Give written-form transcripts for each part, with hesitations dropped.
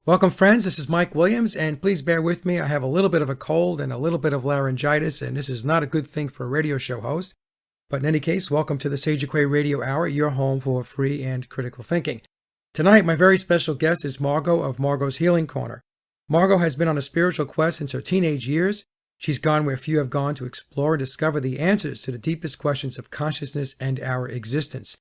Welcome, friends. This is Mike Williams, and please bear with me. I have a little bit of a cold and a little bit of laryngitis, and this is not a good thing for a radio show host. But in any case, welcome to the Sage Aquay Radio Hour, your home for free and critical thinking. Tonight, my very special guest is Margo of Margo's Healing Corner. Margo has been on a spiritual quest since her teenage years. She's gone where few have gone to explore and discover the answers to the deepest questions of consciousness and our existence.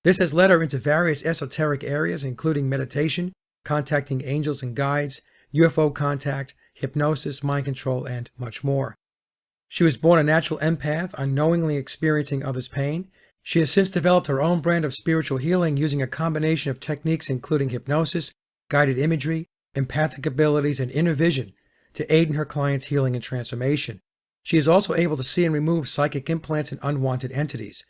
This has led her into various esoteric areas, including meditation, contacting angels and guides, UFO contact, hypnosis, mind control, and much more. She was born a natural empath, unknowingly experiencing others' pain. She has since developed her own brand of spiritual healing using a combination of techniques including hypnosis, guided imagery, empathic abilities, and inner vision to aid in her clients' healing and transformation. She is also able to see and remove psychic implants and unwanted entities.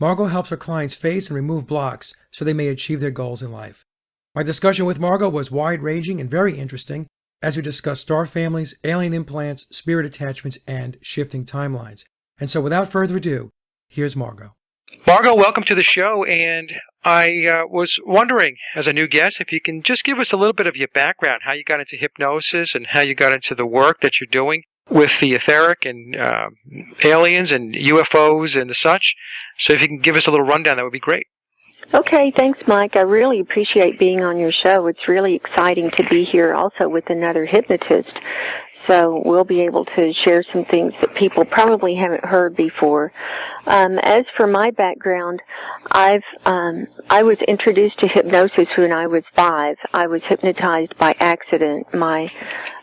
Margo helps her clients face and remove blocks so they may achieve their goals in life. My discussion with Margo was wide-ranging and very interesting as we discussed star families, alien implants, spirit attachments, and shifting timelines. And so without further ado, here's Margo. Margo, welcome to the show, and I was wondering, as a new guest, if you can just give us a little bit of your background, how you got into hypnosis and how you got into the work that you're doing with the etheric and aliens and UFOs and the such. So if you can give us a little rundown, that would be great. Okay, thanks, Mike. I really appreciate being on your show. It's really exciting to be here also with another hypnotist. So we'll be able to share some things that people probably haven't heard before. As for my background, I was introduced to hypnosis when I was 5. I was hypnotized by accident. My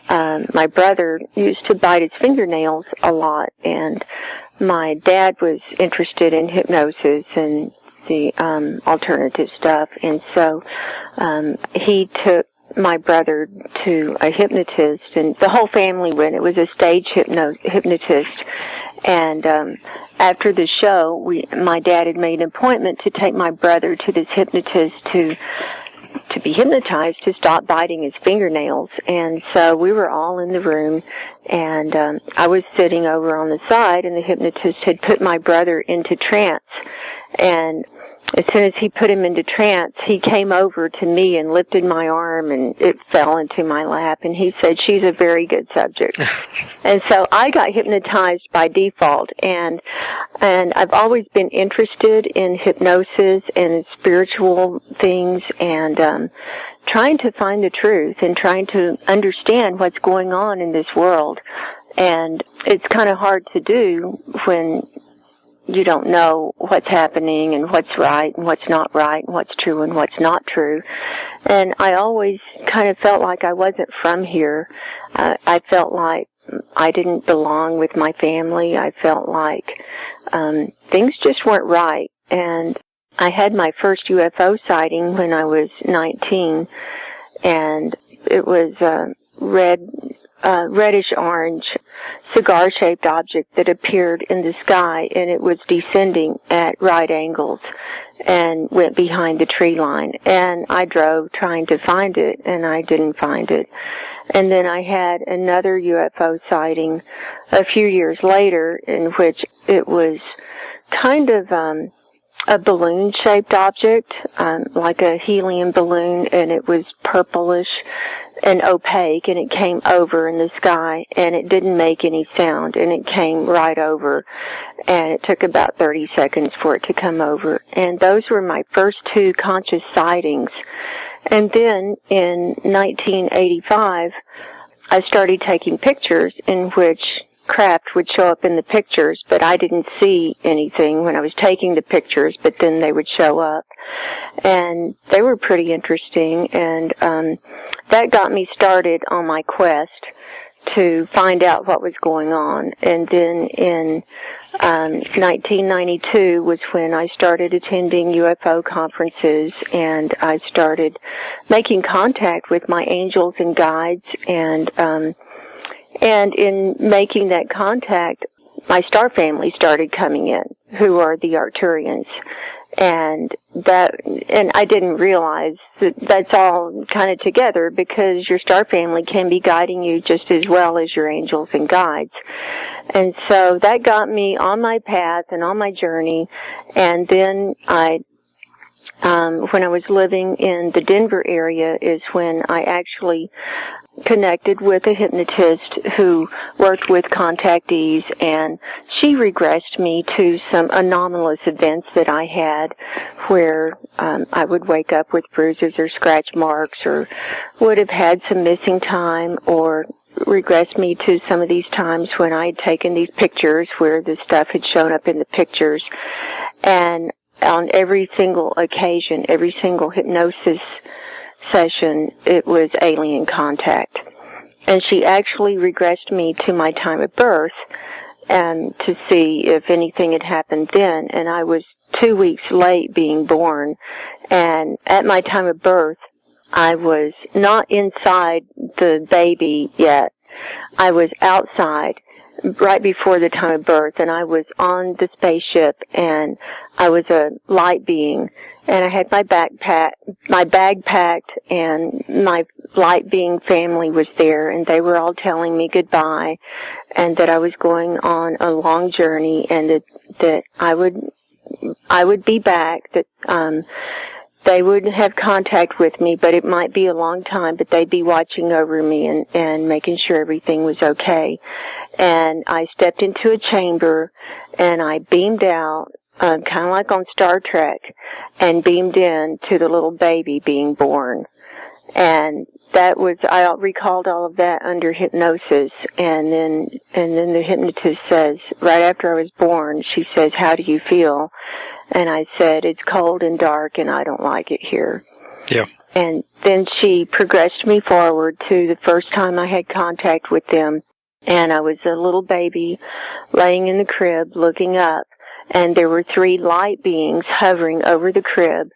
brother used to bite his fingernails a lot, and my dad was interested in hypnosis and the alternative stuff, and so he took my brother to a hypnotist, and the whole family went. It was a stage hypnotist, and after the show, my dad had made an appointment to take my brother to this hypnotist to be hypnotized to stop biting his fingernails. And so we were all in the room, and I was sitting over on the side, and the hypnotist had put my brother into trance. And as soon as he put him into trance, he came over to me and lifted my arm, and it fell into my lap, and he said, "She's a very good subject." And so I got hypnotized by default, and I've always been interested in hypnosis and spiritual things, and trying to find the truth and trying to understand what's going on in this world. And it's kind of hard to do when you don't know what's happening and what's right and what's not right and what's true and what's not true. And I always kind of felt like I wasn't from here. I felt like I didn't belong with my family. I felt like things just weren't right. And I had my first UFO sighting when I was 19, and it was a reddish-orange cigar-shaped object that appeared in the sky, and it was descending at right angles and went behind the tree line. And I drove trying to find it, and I didn't find it. And then I had another UFO sighting a few years later, in which it was kind of a balloon-shaped object, like a helium balloon, and it was purplish and opaque, and it came over in the sky, and it didn't make any sound, and it came right over, and it took about 30 seconds for it to come over. And those were my first 2 conscious sightings. And then in 1985, I started taking pictures in which craft would show up in the pictures, but I didn't see anything when I was taking the pictures, but then they would show up. And they were pretty interesting, and that got me started on my quest to find out what was going on. And then in 1992 was when I started attending UFO conferences, and I started making contact with my angels and guides, and in making that contact, my star family started coming in, who are the Arcturians. And I didn't realize that that's all kind of together, because your star family can be guiding you just as well as your angels and guides. And so that got me on my path and on my journey. And then I when I was living in the Denver area is when I actually connected with a hypnotist who worked with contactees, and she regressed me to some anomalous events that I had where I would wake up with bruises or scratch marks, or would have had some missing time, or regressed me to some of these times when I had taken these pictures where the stuff had shown up in the pictures. And on every single occasion, every single hypnosis session, it was alien contact. And she actually regressed me to my time of birth and to see if anything had happened then. And I was 2 weeks late being born. And at my time of birth, I was not inside the baby yet. I was outside right before the time of birth, and I was on the spaceship, and I was a light being, and I had my bag packed, and my light being family was there, and they were all telling me goodbye, and that I was going on a long journey, and that I would be back, that they would have contact with me, but it might be a long time, but they'd be watching over me and making sure everything was okay. And I stepped into a chamber, and I beamed out, kind of like on Star Trek, and beamed in to the little baby being born. And that was, I recalled all of that under hypnosis, and then the hypnotist says, right after I was born, she says, "How do you feel?" And I said, "It's cold and dark, and I don't like it here." Yeah. And then she progressed me forward to the first time I had contact with them, and I was a little baby laying in the crib looking up, and there were 3 light beings hovering over the crib,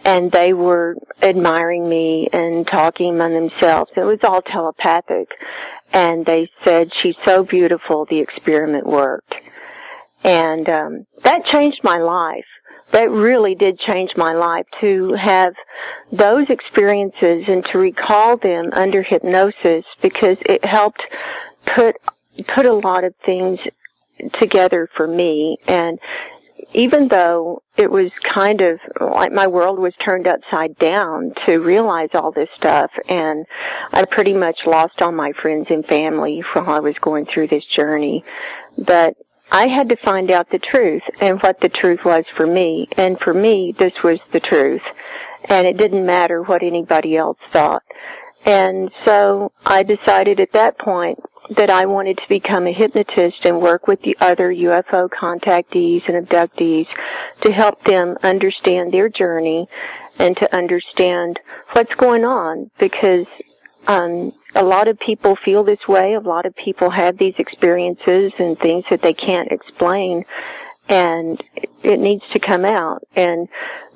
and they were admiring me and talking among themselves. It was all telepathic, and they said, "She's so beautiful, the experiment worked." And that changed my life. That really did change my life, to have those experiences and to recall them under hypnosis, because it helped put a lot of things together for me. And even though it was kind of like my world was turned upside down to realize all this stuff, and I pretty much lost all my friends and family while I was going through this journey, but I had to find out the truth and what the truth was for me. And for me, this was the truth. And it didn't matter what anybody else thought. And so I decided at that point that I wanted to become a hypnotist and work with the other UFO contactees and abductees to help them understand their journey and to understand what's going on, because a lot of people feel this way. A lot of people have these experiences and things that they can't explain, and it needs to come out. And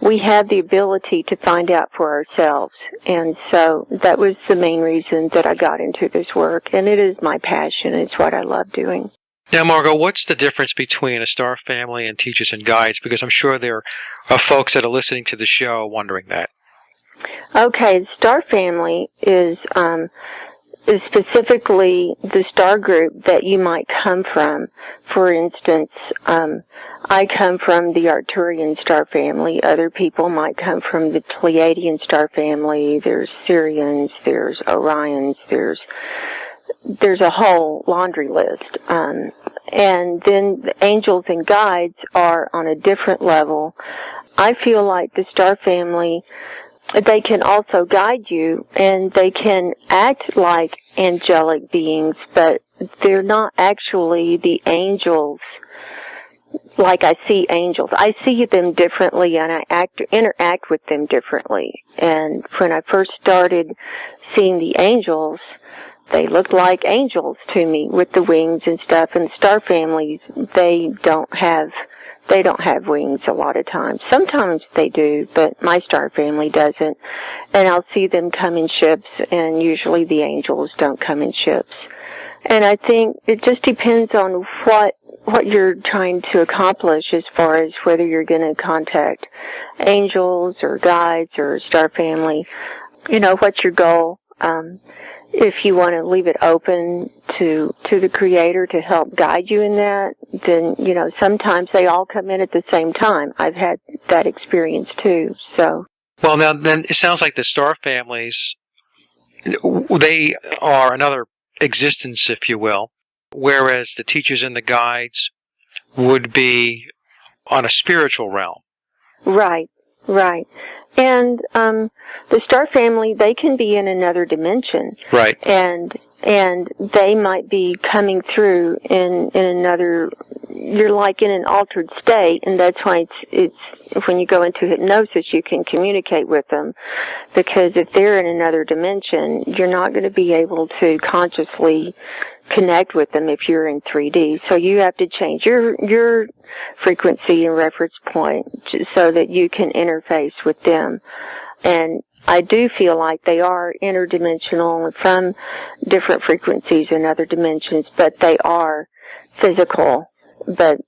we have the ability to find out for ourselves. And so that was the main reason that I got into this work, and it is my passion. It's what I love doing. Now, Margo, what's the difference between a star family and teachers and guides? Because I'm sure there are folks that are listening to the show wondering that. Okay, Star Family is specifically the star group that you might come from. For instance, I come from the Arcturian star family. Other people might come from the Pleiadian star family. There's Sirians, there's Orions, there's a whole laundry list. And then the angels and guides are on a different level. I feel like the star family, they can also guide you, and they can act like angelic beings, but they're not actually the angels like I see angels. I see them differently, and I interact with them differently. And when I first started seeing the angels, they looked like angels to me with the wings and stuff. And star families, they don't have wings a lot of times. Sometimes they do, but my star family doesn't. And I'll see them come in ships, and usually the angels don't come in ships. And I think it just depends on what you're trying to accomplish, as far as whether you're going to contact angels or guides or star family. You know, what's your goal? if you want to leave it open to the Creator to help guide you in that, then, sometimes they all come in at the same time. I've had that experience too, so. Well, now, then it sounds like the star families, they are another existence, if you will, whereas the teachers and the guides would be on a spiritual realm. Right. And the star family, they can be in another dimension. Right. And they might be coming through in another, you're like in an altered state, and that's why it's when you go into hypnosis, you can communicate with them, because if they're in another dimension, you're not going to be able to consciously connect with them if you're in 3D. So you have to change your frequency and reference point so that you can interface with them. And I do feel like they are interdimensional from different frequencies and other dimensions, but they are physical. But,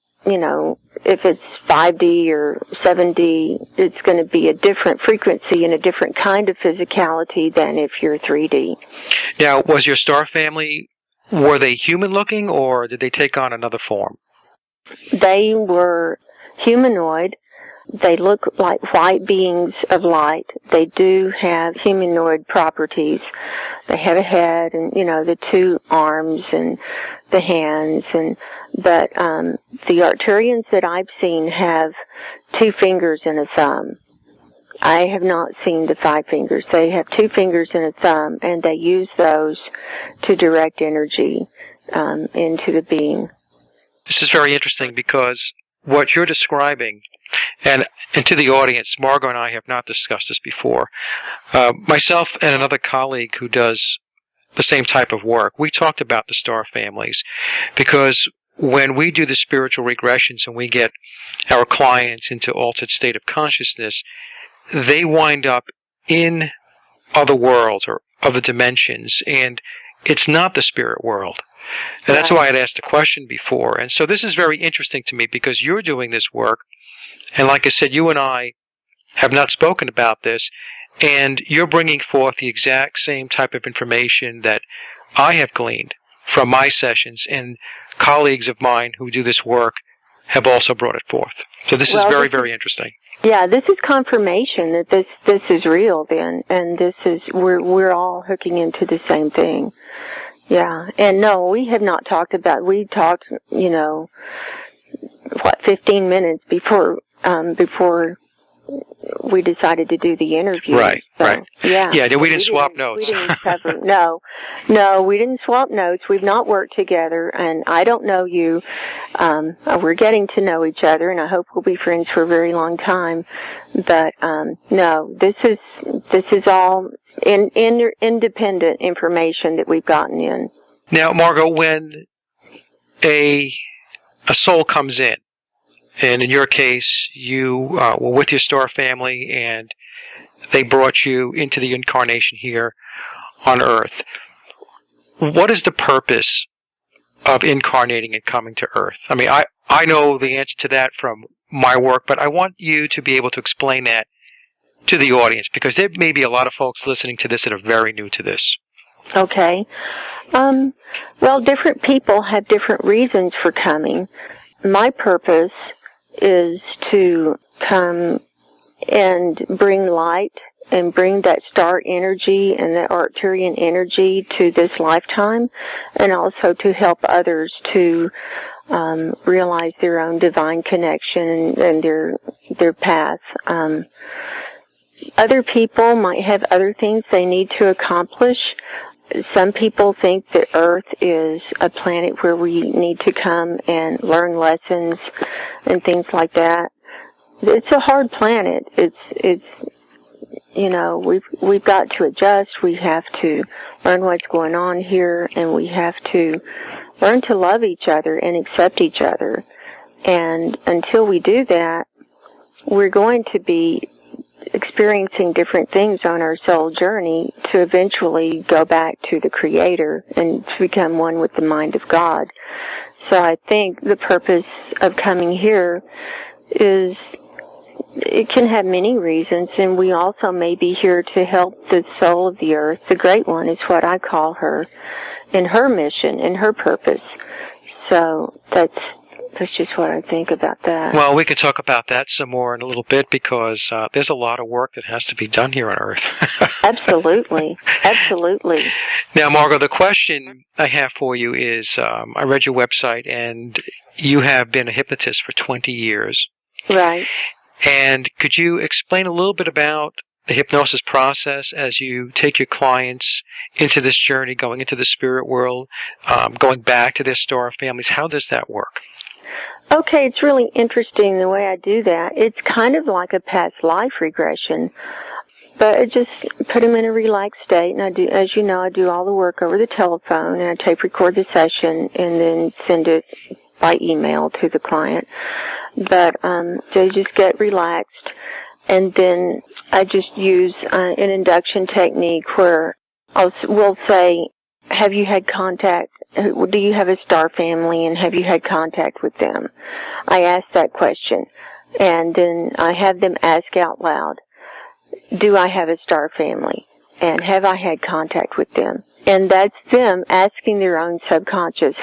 if it's 5D or 7D, it's going to be a different frequency and a different kind of physicality than if you're 3D. Now, was your star family, were they human-looking, or did they take on another form? They were humanoid. They look like white beings of light. They do have humanoid properties. They have a head and, the two arms and the hands. But the Arcturians that I've seen have 2 fingers and a thumb. I have not seen the 5 fingers. They have 2 fingers and a thumb, and they use those to direct energy into the being. This is very interesting because what you're describing, and to the audience, Margo and I have not discussed this before. Myself and another colleague who does the same type of work, we talked about the star families, because when we do the spiritual regressions and we get our clients into altered state of consciousness, they wind up in other worlds or other dimensions, and it's not the spirit world. And that's why I'd asked the question before. And so this is very interesting to me because you're doing this work, and like I said, you and I have not spoken about this, and you're bringing forth the exact same type of information that I have gleaned from my sessions, and colleagues of mine who do this work have also brought it forth. So this is very, very interesting. Yeah, this is confirmation that this is real then, and this is, we're all hooking into the same thing. Yeah, and no, we have not talked about, we talked, 15 minutes before we decided to do the interview. Right, so, right. Yeah. Yeah, we didn't swap notes. We didn't cover, no, we didn't swap notes. We've not worked together, and I don't know you. We're getting to know each other, and I hope we'll be friends for a very long time. But, no, this is all independent information that we've gotten in. Now, Margo, when a soul comes in, and in your case, you were with your star family, and they brought you into the incarnation here on Earth. What is the purpose of incarnating and coming to Earth? I mean, I know the answer to that from my work, but I want you to be able to explain that to the audience, because there may be a lot of folks listening to this that are very new to this. Okay. Well, different people have different reasons for coming. My purpose is to come and bring light and bring that star energy and that Arcturian energy to this lifetime, and also to help others to realize their own divine connection and their path. Other people might have other things they need to accomplish. Some people think that Earth is a planet where we need to come and learn lessons and things like that. It's a hard planet. It's we've got to adjust. We have to learn what's going on here, and we have to learn to love each other and accept each other. And until we do that, we're going to be experiencing different things on our soul journey to eventually go back to the Creator and to become one with the mind of God. So I think the purpose of coming here is it can have many reasons, and we also may be here to help the soul of the earth. The Great One is what I call her, in her mission, in her purpose. So that's just what I think about that. Well, we can talk about that some more in a little bit, because there's a lot of work that has to be done here on Earth. Absolutely. Absolutely. Now, Margo, the question I have for you is, I read your website, and you have been a hypnotist for 20 years. Right. And could you explain a little bit about the hypnosis process as you take your clients into this journey, going into the spirit world, going back to their star families? How does that work? Okay, it's really interesting the way I do that. It's kind of like a past life regression, but I just put them in a relaxed state, and I do, as you know, I do all the work over the telephone, and I tape record the session and then send it by email to the client. But they just get relaxed, and then I just use an induction technique where we'll say, have you had contact? Do you have a star family, and have you had contact with them? I ask that question, and then I have them ask out loud, do I have a star family, and have I had contact with them? And that's them asking their own subconscious,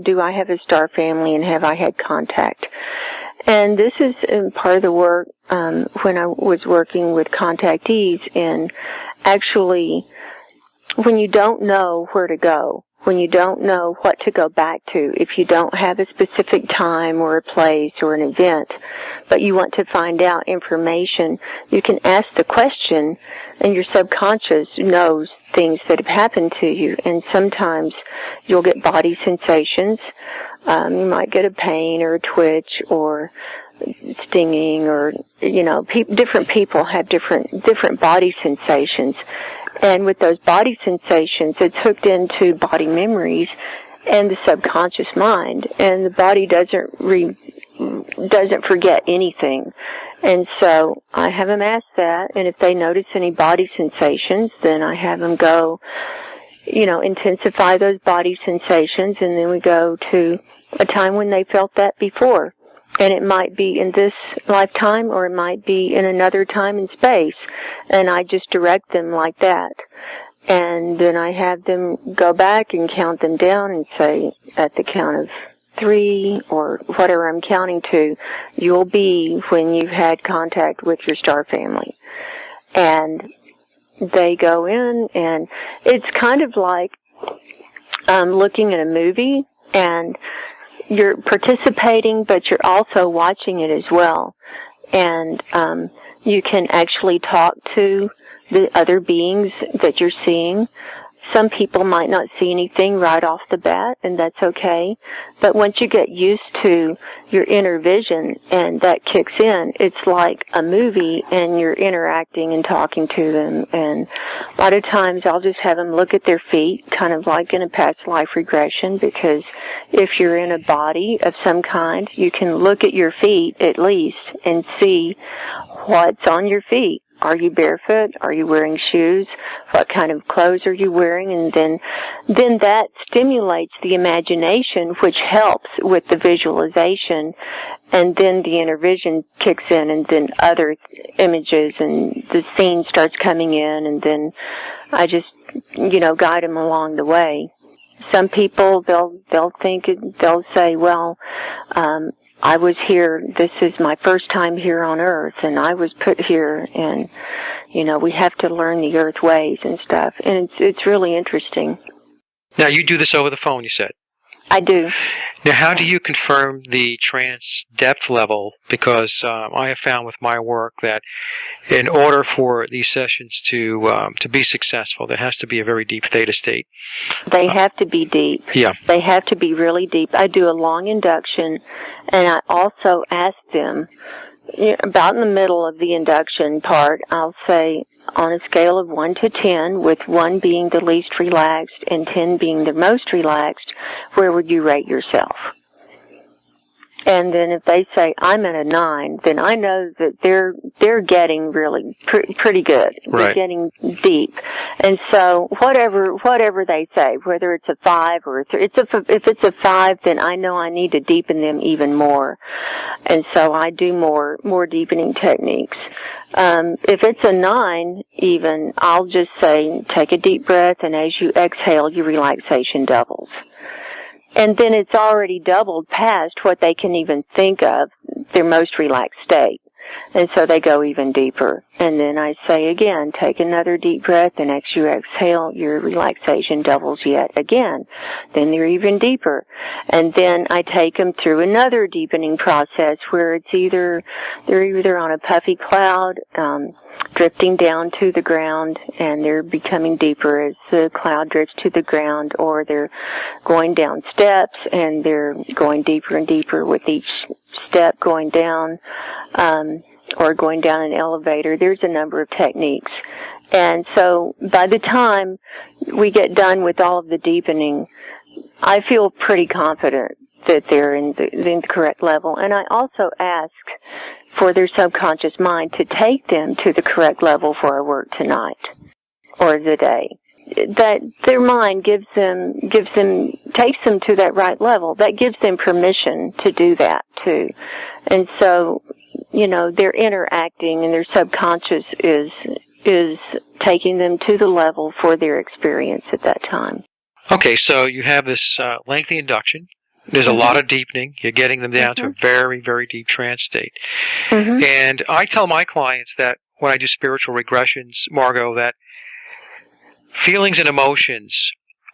do I have a star family, and have I had contact? And this is part of the work when I was working with contactees, and actually when you don't know where to go, when you don't know what to go back to, if you don't have a specific time or a place or an event, but you want to find out information, you can ask the question, and your subconscious knows things that have happened to you. And sometimes you'll get body sensations. You might get a pain or a twitch or stinging, or, different people have different body sensations. And with those body sensations, it's hooked into body memories and the subconscious mind, and the body doesn't forget anything. And so I have them ask that, and if they notice any body sensations, then I have them go, intensify those body sensations, and then we go to a time when they felt that before. And it might be in this lifetime, or it might be in another time and space. And I just direct them like that. And then I have them go back and count them down and say, at the count of 3, or whatever I'm counting to, you'll be when you've had contact with your star family. And they go in, and it's kind of like looking at a movie, and you're participating, but you're also watching it as well. And you can actually talk to the other beings that you're seeing. Some people might not see anything right off the bat, and that's okay. But once you get used to your inner vision and that kicks in, it's like a movie, and you're interacting and talking to them. And a lot of times I'll just have them look at their feet, kind of like in a past life regression, because if you're in a body of some kind, you can look at your feet at least and see what's on your feet. Are you barefoot? Are you wearing shoes? What kind of clothes are you wearing? And then that stimulates the imagination, which helps with the visualization. And then the inner vision kicks in, and then other images, and the scene starts coming in, and then I just, guide them along the way. Some people, they'll say, well, I was here, this is my first time here on Earth, and I was put here, and, we have to learn the Earth ways and stuff. And it's really interesting. Now, you do this over the phone, you said? I do. Now, how do you confirm the trance depth level? Because I have found with my work that in order for these sessions to be successful, there has to be a very deep theta state. They have to be deep. Yeah. They have to be really deep. I do a long induction, and I also ask them, about in the middle of the induction part, I'll say, on a scale of 1 to 10, with 1 being the least relaxed and 10 being the most relaxed, where would you rate yourself? And then if they say I'm at a 9, then I know that they're getting really pretty good. Right. They're getting deep. And so whatever they say, whether it's a 5 or a 3, if it's a 5, then I know I need to deepen them even more. And so I do more deepening techniques. If it's a 9, even, I'll just say take a deep breath, and as you exhale, your relaxation doubles. And then it's already doubled past what they can even think of, their most relaxed state. And so they go even deeper. And then I say again, take another deep breath, and as you exhale, your relaxation doubles yet again. Then they're even deeper. And then I take them through another deepening process where they're either on a puffy cloud, drifting down to the ground, and they're becoming deeper as the cloud drifts to the ground, or they're going down steps and they're going deeper and deeper with each step going down, or going down an elevator. There's a number of techniques. And so by the time we get done with all of the deepening, I feel pretty confident that they're in the correct level. And I also ask for their subconscious mind to take them to the correct level for our work tonight or the day. That their mind takes them to that right level. That gives them permission to do that too. And so, they're interacting, and their subconscious is taking them to the level for their experience at that time. Okay, so you have this lengthy induction. There's a lot of deepening. You're getting them down to a very, very deep trance state. And I tell my clients that when I do spiritual regressions, Margo, that feelings and emotions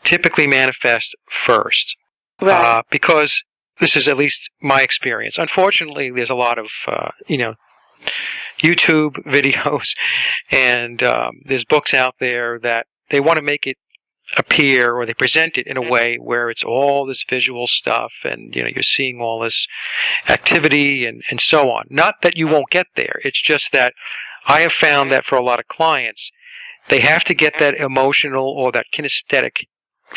typically manifest first. Right. Because this is at least my experience. Unfortunately, there's a lot of, YouTube videos, and there's books out there that they want to make it appear, or they present it in a way where it's all this visual stuff, and you're seeing all this activity and so on. Not that you won't get there. It's just that I have found that for a lot of clients, they have to get that emotional or that kinesthetic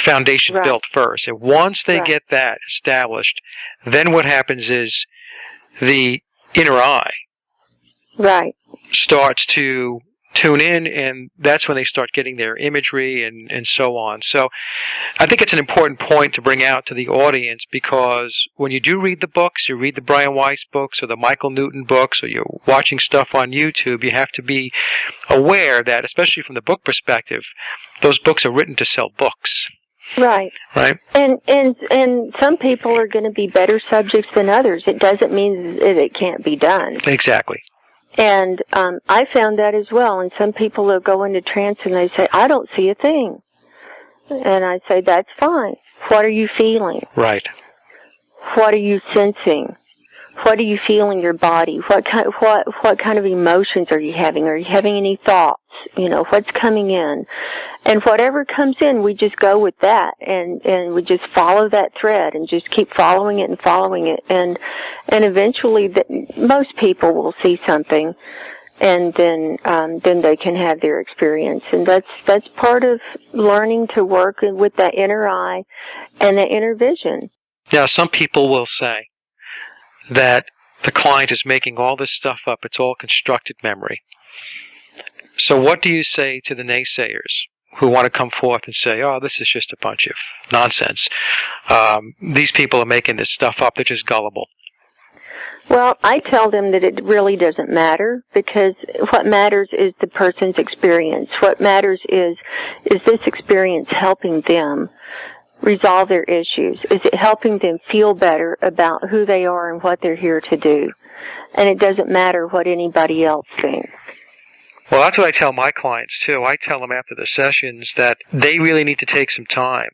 foundation built first. And once they get that established, then what happens is the inner eye starts to tune in, and that's when they start getting their imagery and so on. So I think it's an important point to bring out to the audience, because when you do read the books, you read the Brian Weiss books or the Michael Newton books, or you're watching stuff on YouTube, you have to be aware that, especially from the book perspective, those books are written to sell books. Right. And some people are going to be better subjects than others. It doesn't mean that it can't be done. Exactly. And I found that as well. And some people will go into trance and they say, I don't see a thing. And I say, that's fine. What are you feeling? Right. What are you sensing? What do you feel in your body? What kind of emotions are you having? Are you having any thoughts? What's coming in? And whatever comes in, we just go with that, and we just follow that thread and just keep following it and following it, and eventually most people will see something, and then they can have their experience. And that's part of learning to work with that inner eye and that inner vision. Yeah, some people will say that the client is making all this stuff up. It's all constructed memory. So what do you say to the naysayers who want to come forth and say, oh, this is just a bunch of nonsense? These people are making this stuff up. They're just gullible. Well, I tell them that it really doesn't matter, because what matters is the person's experience. What matters is this experience helping them resolve their issues? Is it helping them feel better about who they are and what they're here to do? And it doesn't matter what anybody else thinks. Well, that's what I tell my clients, too. I tell them after the sessions that they really need to take some time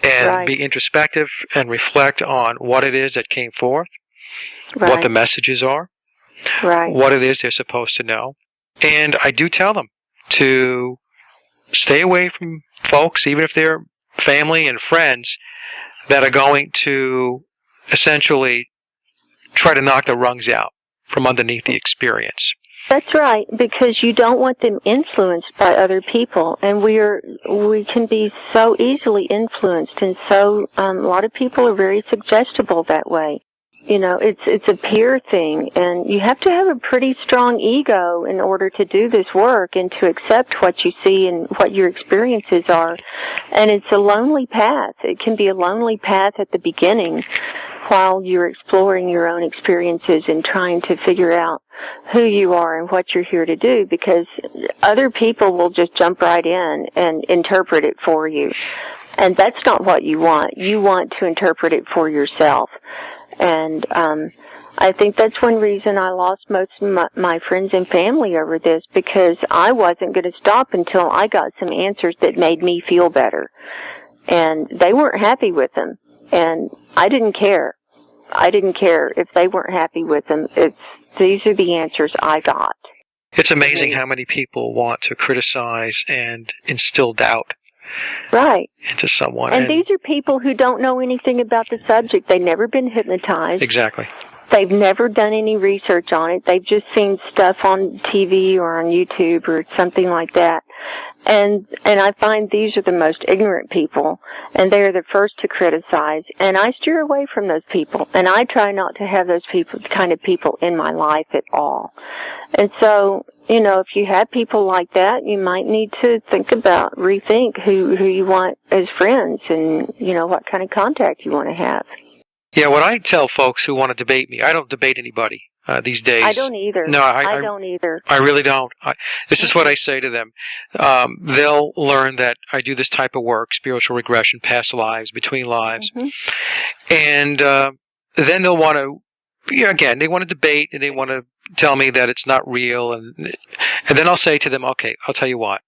and be introspective and reflect on what it is that came forth, what the messages are, what it is they're supposed to know. And I do tell them to stay away from folks, even if they're family and friends, that are going to essentially try to knock the rungs out from underneath the experience. That's right, because you don't want them influenced by other people, and we can be so easily influenced, and so a lot of people are very suggestible that way. it's a peer thing, and you have to have a pretty strong ego in order to do this work and to accept what you see and what your experiences are. And it's a lonely path. It can be a lonely path at the beginning while you're exploring your own experiences and trying to figure out who you are and what you're here to do, because other people will just jump right in and interpret it for you. And that's not what you want. You want to interpret it for yourself. And I think that's one reason I lost most of my friends and family over this, because I wasn't going to stop until I got some answers that made me feel better. And they weren't happy with them. And I didn't care. I didn't care if they weren't happy with them. These are the answers I got. It's amazing how many people want to criticize and instill doubt. Right. Into someone. And these are people who don't know anything about the subject. They've never been hypnotized. Exactly. They've never done any research on it. They've just seen stuff on TV or on YouTube or something like that. And I find these are the most ignorant people, and they're the first to criticize. And I steer away from those people, and I try not to have those kind of people in my life at all. And so, if you have people like that, you might need to rethink who you want as friends, and what kind of contact you want to have. Yeah, what I tell folks who want to debate me, I don't debate anybody these days. I don't either. No, I don't either. I really don't. This is what I say to them. They'll learn that I do this type of work, spiritual regression, past lives, between lives. Mm-hmm. And then they'll want to, again, they want to debate, and they want to tell me that it's not real. And then I'll say to them, okay, I'll tell you what.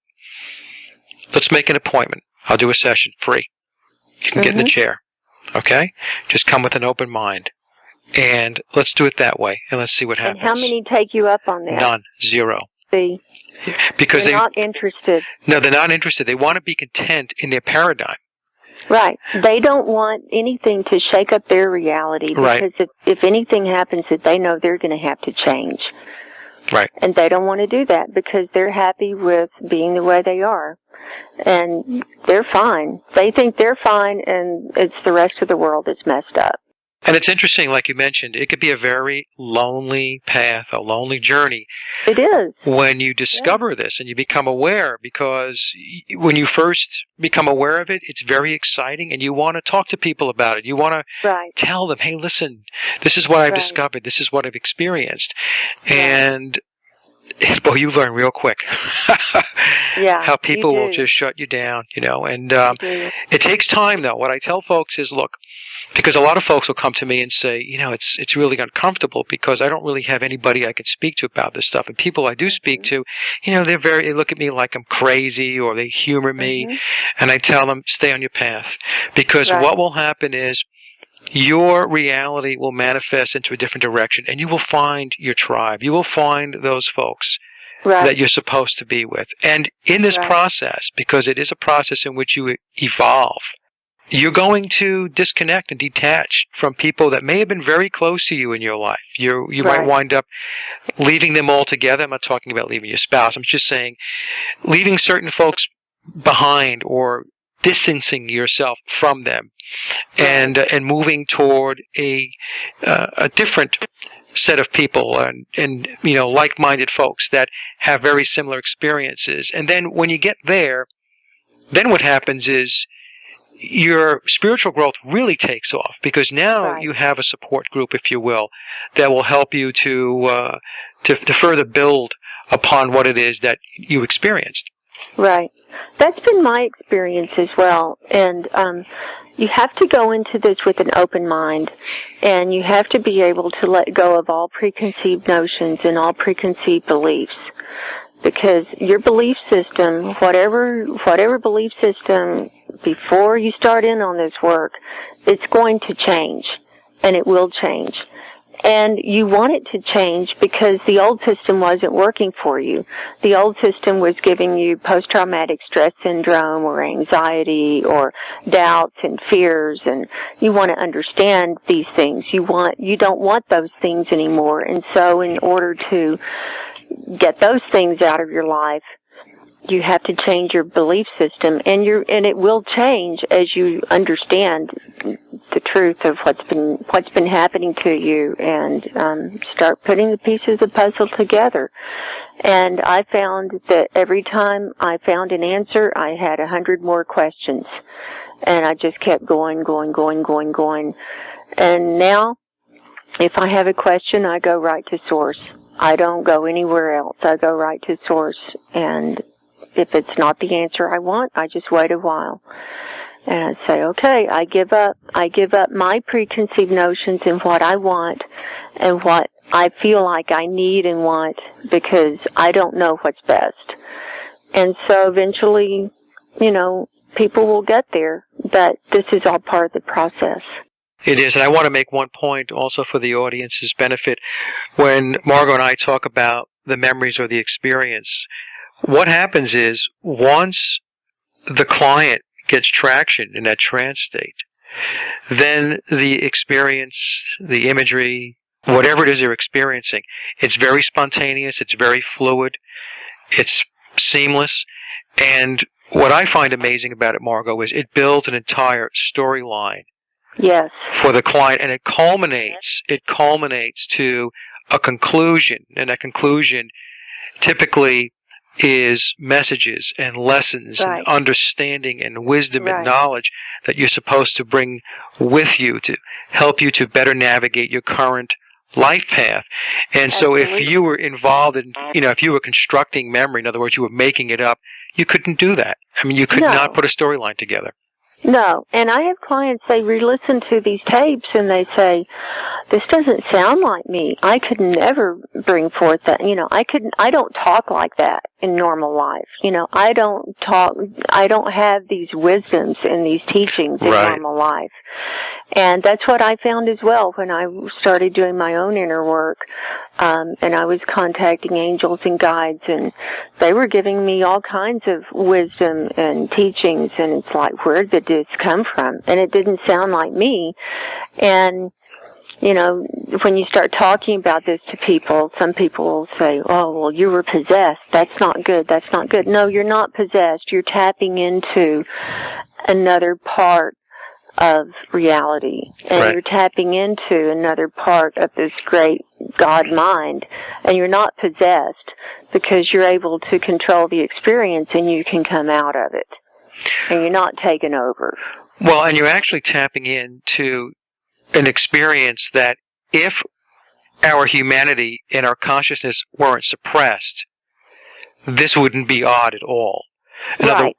Let's make an appointment. I'll do a session free. You can get in the chair. Okay? Just come with an open mind. And let's do it that way, and let's see what happens. And how many take you up on that? None. Zero. See? Because they're not interested. No, they're not interested. They want to be content in their paradigm. Right. They don't want anything to shake up their reality, because right. if anything happens that they know they're going to have to change. Right. And they don't want to do that because they're happy with being the way they are. And they're fine. They think they're fine, and it's the rest of the world that's messed up. And it's interesting, like you mentioned, it could be a very lonely path, a lonely journey. It is. When you discover this and you become aware, because when you first become aware of it, it's very exciting, and you want to talk to people about it. You want to tell them, hey, listen, this is what I've discovered. This is what I've experienced. And boy, you learn real quick how people will just shut you down, and it takes time, though. What I tell folks is, look, because a lot of folks will come to me and say, it's really uncomfortable because I don't really have anybody I can speak to about this stuff. And people I do speak to, they look at me like I'm crazy, or they humor me. And I tell them, stay on your path, because what will happen is your reality will manifest into a different direction, and you will find your tribe. You will find those folks that you're supposed to be with. And in this process, because it is a process in which you evolve, you're going to disconnect and detach from people that may have been very close to you in your life. You might wind up leaving them altogether. I'm not talking about leaving your spouse. I'm just saying leaving certain folks behind, or distancing yourself from them, and moving toward a different set of people, and like-minded folks that have very similar experiences. And then when you get there, then what happens is your spiritual growth really takes off, because now you have a support group, if you will, that will help you to further build upon what it is that you experienced. Right. That's been my experience as well. And you have to go into this with an open mind, and you have to be able to let go of all preconceived notions and all preconceived beliefs. Because your belief system, whatever belief system, before you start in on this work, it's going to change, and it will change. And you want it to change because the old system wasn't working for you. The old system was giving you post-traumatic stress syndrome, or anxiety, or doubts and fears, and you want to understand these things. You don't want those things anymore. And so in order to get those things out of your life, you have to change your belief system, and it will change as you understand the truth of what's been happening to you, and start putting the pieces of the puzzle together. And I found that every time I found an answer, I had 100 more questions, and I just kept going. And now, if I have a question, I go right to source. I don't go anywhere else. I go right to source, and if it's not the answer I want, I just wait a while. And I say, okay, I give up. I give up my preconceived notions and what I want and what I feel like I need and want, because I don't know what's best. And so eventually, people will get there, but this is all part of the process. It is, and I want to make one point also for the audience's benefit. When Margo and I talk about the memories or the experience, what happens is once the client gets traction in that trance state, then the experience, the imagery, whatever it is they're experiencing, it's very spontaneous, it's very fluid, it's seamless. And what I find amazing about it, Margo, is it builds an entire storyline. Yes. For the client, and it culminates to a conclusion, and that conclusion typically is messages and lessons and understanding and wisdom and knowledge that you're supposed to bring with you to help you to better navigate your current life path. And so if you were involved in, if you were constructing memory, in other words, you were making it up, you couldn't do that. I mean, you could not put a storyline together. No, and I have clients, they re-listen to these tapes and they say, this doesn't sound like me. I could never bring forth that, I don't talk like that in normal life. I don't have these wisdoms and these teachings in normal life. And that's what I found as well when I started doing my own inner work. And I was contacting angels and guides, and they were giving me all kinds of wisdom and teachings, and it's like, where did this come from? And it didn't sound like me. And, when you start talking about this to people, some people will say, oh, well, you were possessed. That's not good. That's not good. No, you're not possessed. You're tapping into another part of reality, and you're tapping into another part of this great God mind, and you're not possessed because you're able to control the experience and you can come out of it, and you're not taken over. Well, and you're actually tapping into an experience that if our humanity and our consciousness weren't suppressed, this wouldn't be odd at all.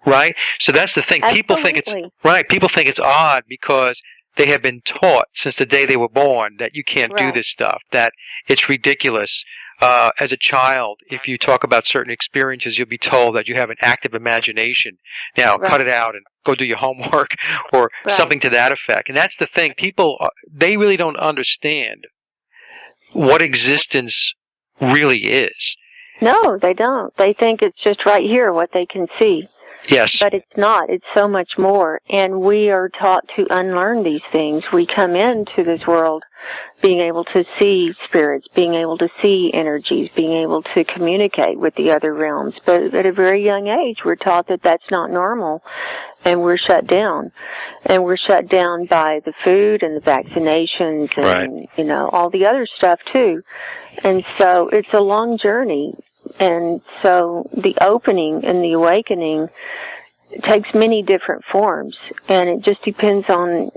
Right? So that's the thing. People think it's odd because they have been taught since the day they were born that you can't do this stuff, that it's ridiculous. As a child, if you talk about certain experiences, you'll be told that you have an active imagination. Now, cut it out and go do your homework or something to that effect. And that's the thing. People, they really don't understand what existence really is. No, they don't. They think it's just right here, what they can see. Yes. But it's not. It's so much more. And we are taught to unlearn these things. We come into this world being able to see spirits, being able to see energies, being able to communicate with the other realms. But at a very young age, we're taught that that's not normal, and we're shut down. And we're shut down by the food and the vaccinations and, all the other stuff, too. And so it's a long journey. And so the opening and the awakening takes many different forms, and it just depends on,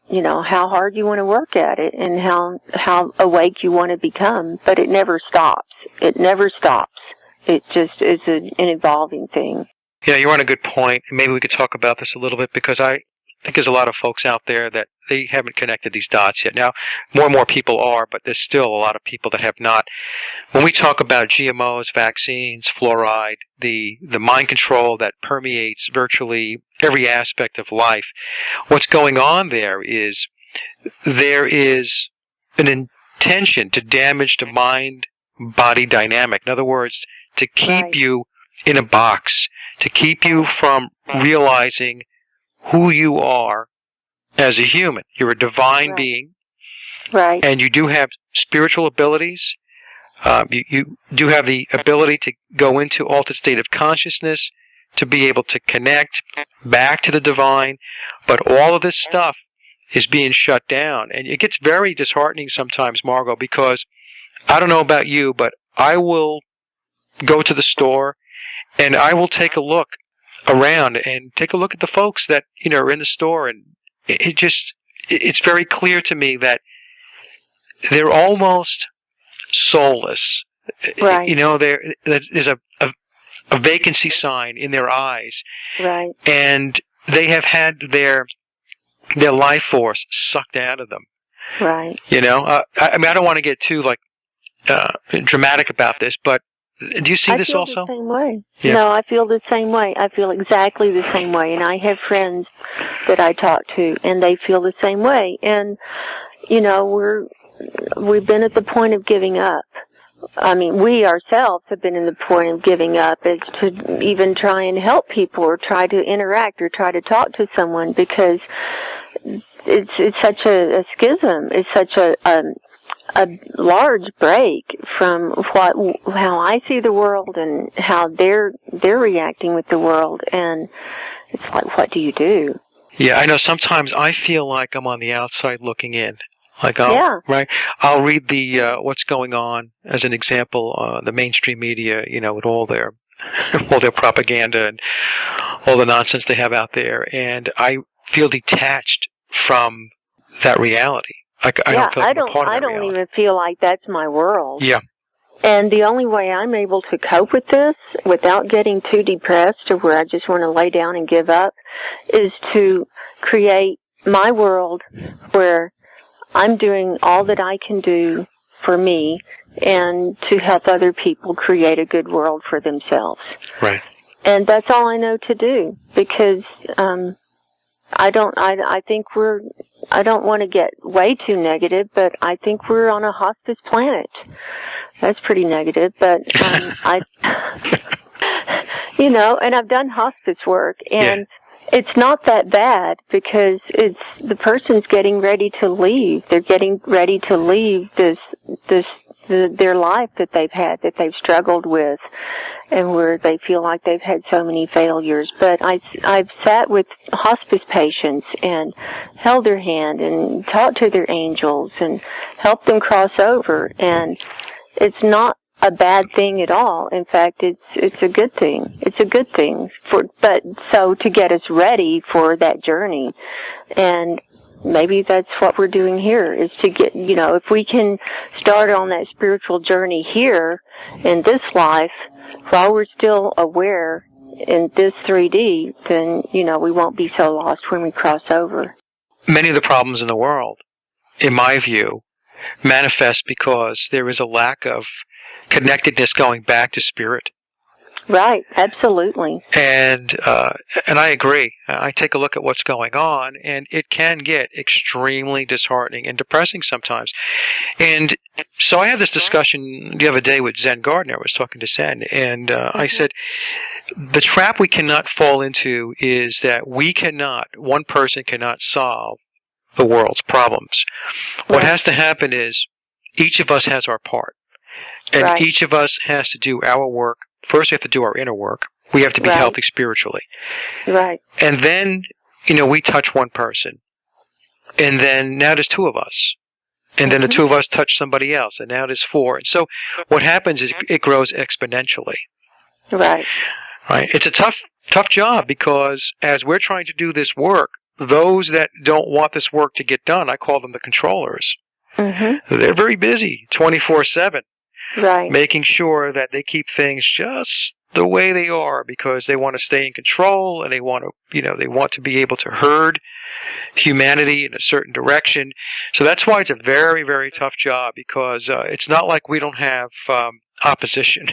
how hard you want to work at it and how awake you want to become. But it never stops. It never stops. It just is an evolving thing. Yeah, you're on a good point. Maybe we could talk about this a little bit, because I think there's a lot of folks out there that they haven't connected these dots yet. Now, more and more people are, but there's still a lot of people that have not. When we talk about GMOs, vaccines, fluoride, the mind control that permeates virtually every aspect of life, what's going on there is an intention to damage the mind-body dynamic. In other words, to keep you in a box, to keep you from realizing who you are as a human. You're a divine being. Right. And you do have spiritual abilities. You do have the ability to go into altered state of consciousness, to be able to connect back to the divine. But all of this stuff is being shut down. And it gets very disheartening sometimes, Margo, because I don't know about you, but I will go to the store and I will take a look around and take a look at the folks that, are in the store. And it's very clear to me that they're almost soulless. Right. There's a vacancy sign in their eyes. Right. And they have had their life force sucked out of them. Right. I mean, I don't want to get too dramatic about this, but do you see this also? I feel the same way. Yeah. No, I feel the same way. I feel exactly the same way. And I have friends that I talk to, and they feel the same way. And, we've been at the point of giving up. I mean, we ourselves have been in the point of giving up as to even try and help people or try to interact or try to talk to someone, because it's such a schism. It's such a large break from how I see the world and how they're reacting with the world. And it's like, what do you do? Yeah, I know. Sometimes I feel like I'm on the outside looking in. Like I'll read the what's going on as an example, the mainstream media, with all their propaganda and all the nonsense they have out there, and I feel detached from that reality. I don't feel like I'm a part of that reality. I don't even feel like that's my world. Yeah. And the only way I'm able to cope with this without getting too depressed or where I just want to lay down and give up is to create my world where I'm doing all that I can do for me and to help other people create a good world for themselves. Right. And that's all I know to do, because I don't want to get way too negative, but I think we're on a hospice planet. That's pretty negative, but and I've done hospice work, and it's not that bad, because it's the person's getting ready to leave. They're getting ready to leave their life that they've had, that they've struggled with, and where they feel like they've had so many failures. But I've sat with hospice patients and held their hand and talked to their angels and helped them cross over, and it's not a bad thing at all. In fact, it's a good thing. It's a good thing to get us ready for that journey. And maybe that's what we're doing here, is to get, if we can start on that spiritual journey here in this life while we're still aware in this 3D, then, we won't be so lost when we cross over. Many of the problems in the world, in my view, manifest because there is a lack of connectedness going back to spirit. Right, absolutely. And I agree. I take a look at what's going on, and it can get extremely disheartening and depressing sometimes. And so I had this discussion the other day with Zen Gardner. I was talking to Zen, and I said, the trap we cannot fall into is that one person cannot solve the world's problems. What has to happen is each of us has our part. And each of us has to do our work. First, we have to do our inner work. We have to be healthy spiritually. Right. And then, we touch one person. And then now there's two of us. And then the two of us touch somebody else. And now there's four. And so what happens is it grows exponentially. Right. Right. It's a tough job, because as we're trying to do this work, those that don't want this work to get done, I call them the controllers. Mm-hmm. They're very busy 24/7. Right. Making sure that they keep things just the way they are, because they want to stay in control, and they want to be able to herd humanity in a certain direction. So that's why it's a very, very tough job, because it's not like we don't have opposition.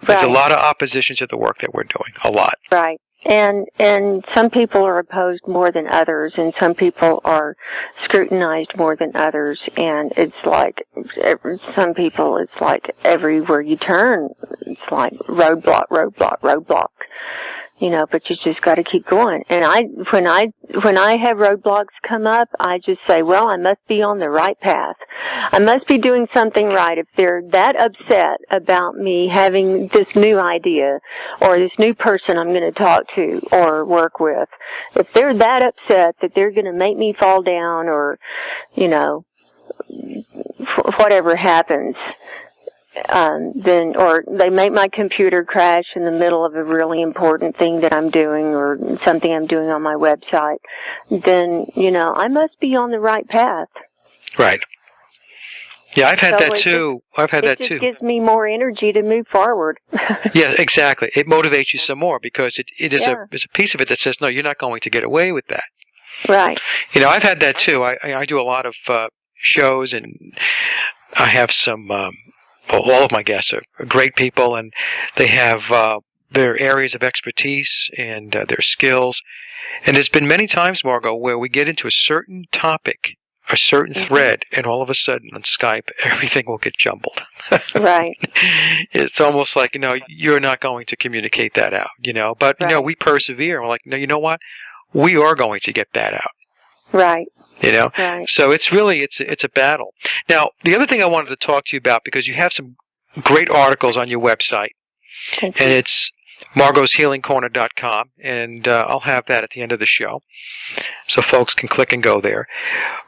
There's a lot of opposition to the work that we're doing. A lot. Right. And some people are opposed more than others, and some people are scrutinized more than others. And it's like some people, it's like everywhere you turn, it's like roadblock, roadblock, roadblock. but you just got to keep going. And when I have roadblocks come up, I just say, well, I must be on the right path. I must be doing something right. If they're that upset about me having this new idea or this new person I'm going to talk to or work with, if they're that upset that they're going to make me fall down or, whatever happens, or they make my computer crash in the middle of a really important thing that I'm doing or something I'm doing on my website, then, I must be on the right path. Right. Yeah, I've had that too. It just gives me more energy to move forward. Yeah, exactly. It motivates you some more because it is a piece of it that says, no, you're not going to get away with that. Right. I've had that too. I do a lot of shows, and I have some, all of my guests are great people, and they have their areas of expertise and their skills. And there's been many times, Margo, where we get into a certain topic, a certain thread, and all of a sudden on Skype, everything will get jumbled. Right. It's almost like, you're not going to communicate that out, But, right. We persevere. We're like, no, you know what? We are going to get that out. Right. Right. So it's really, it's a battle. Now, the other thing I wanted to talk to you about, because you have some great articles on your website, and it's margoshealingcorner.com, and I'll have that at the end of the show, so folks can click and go there.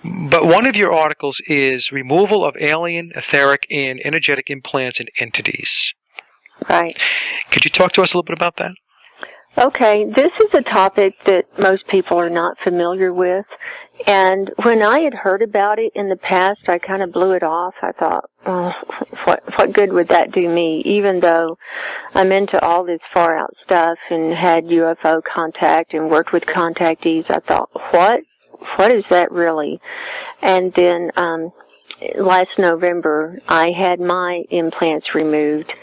But one of your articles is removal of alien, etheric, and energetic implants and entities. Right. Could you talk to us a little bit about that? Okay, this is a topic that most people are not familiar with, and when I had heard about it in the past, I kind of blew it off. I thought, oh, what good would that do me, even though I'm into all this far-out stuff and had UFO contact and worked with contactees. I thought, what is that really? And then last November, I had my implants removed,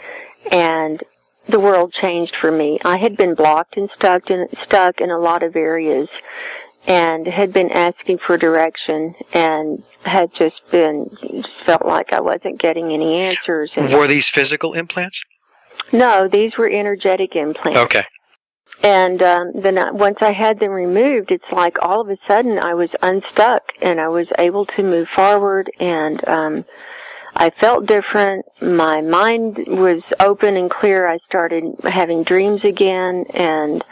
and the world changed for me. I had been blocked and stuck in a lot of areas and had been asking for direction and had just felt like I wasn't getting any answers. Were these physical implants? No, these were energetic implants. Okay. And then once I had them removed, it's like all of a sudden I was unstuck and I was able to move forward, and I felt different. My mind was open and clear. I started having dreams again, and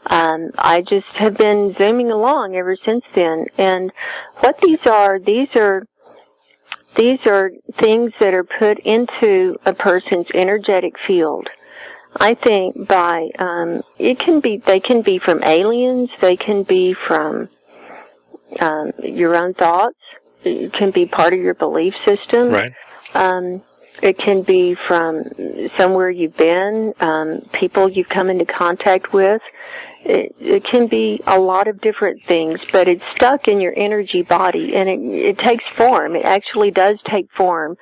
I just have been zooming along ever since then. And what these are things that are put into a person's energetic field. I think they can be from aliens, they can be from your own thoughts, it can be part of your belief system. Right. It can be from somewhere you've been, people you've come into contact with. It can be a lot of different things, but it's stuck in your energy body, and it takes form. It actually does take form.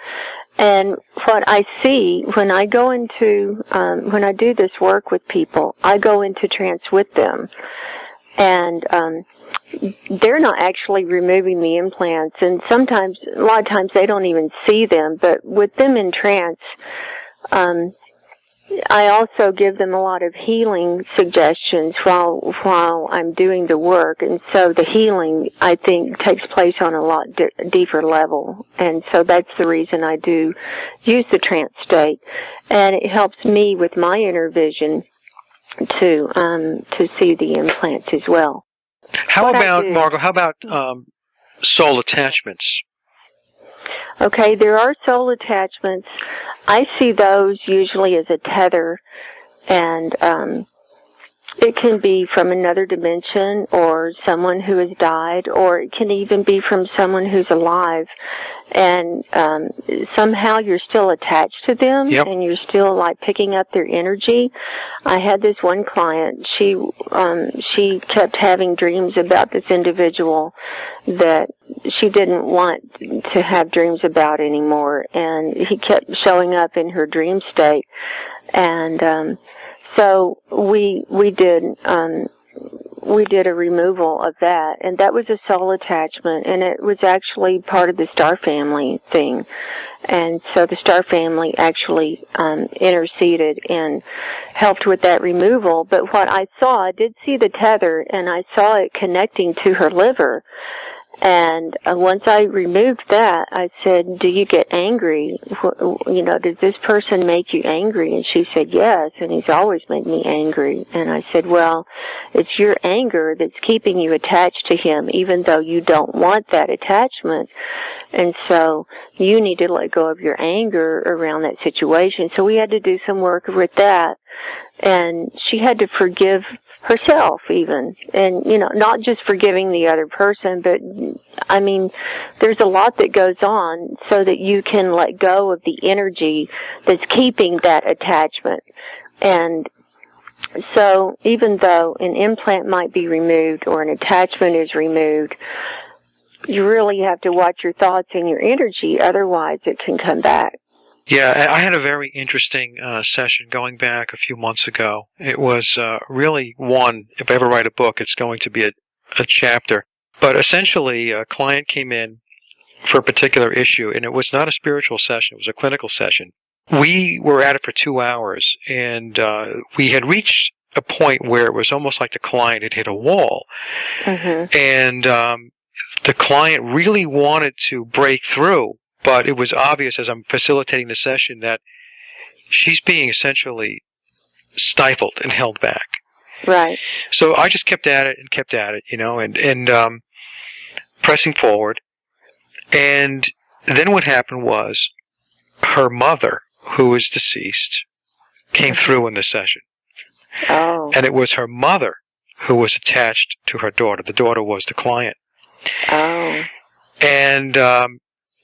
And what I see when I go into, when I do this work with people, I go into trance with them. And they're not actually removing the implants, and a lot of times they don't even see them, but with them in trance, I also give them a lot of healing suggestions while I'm doing the work, and so the healing, I think, takes place on a lot deeper level, and so that's the reason I do use the trance state, and it helps me with my inner vision to see the implants as well. How about, Margo, soul attachments? Okay, there are soul attachments. I see those usually as a tether, and it can be from another dimension or someone who has died, or it can even be from someone who's alive. And somehow you're still attached to them, yep. And you're still like picking up their energy. I had this one client, she kept having dreams about this individual that she didn't want to have dreams about anymore, and he kept showing up in her dream state. And so we did we did a removal of that, and that was a soul attachment, and it was actually part of the star family thing. And so the star family actually interceded and helped with that removal. But what I saw, I did see the tether, and I saw it connecting to her liver. And once I removed that, I said, do you get angry? You know, does this person make you angry? And she said, yes, and he's always made me angry. And I said, well, it's your anger that's keeping you attached to him, even though you don't want that attachment. And so you need to let go of your anger around that situation. So we had to do some work with that. And she had to forgive herself even, and you know, not just forgiving the other person, but I mean, there's a lot that goes on so that you can let go of the energy that's keeping that attachment. And so even though an implant might be removed or an attachment is removed, you really have to watch your thoughts and your energy, otherwise it can come back. Yeah, I had a very interesting session going back a few months ago. It was really one, if I ever write a book, it's going to be a chapter. But essentially, a client came in for a particular issue, and it was not a spiritual session, it was a clinical session. We were at it for 2 hours, and we had reached a point where it was almost like the client had hit a wall. Mm-hmm. And the client really wanted to break through. But it was obvious as I'm facilitating the session that she's being essentially stifled and held back. Right. So I just kept at it, you know, and pressing forward. And then what happened was her mother, who is deceased, came through in the session. Oh. And it was her mother who was attached to her daughter. The daughter was the client. Oh. And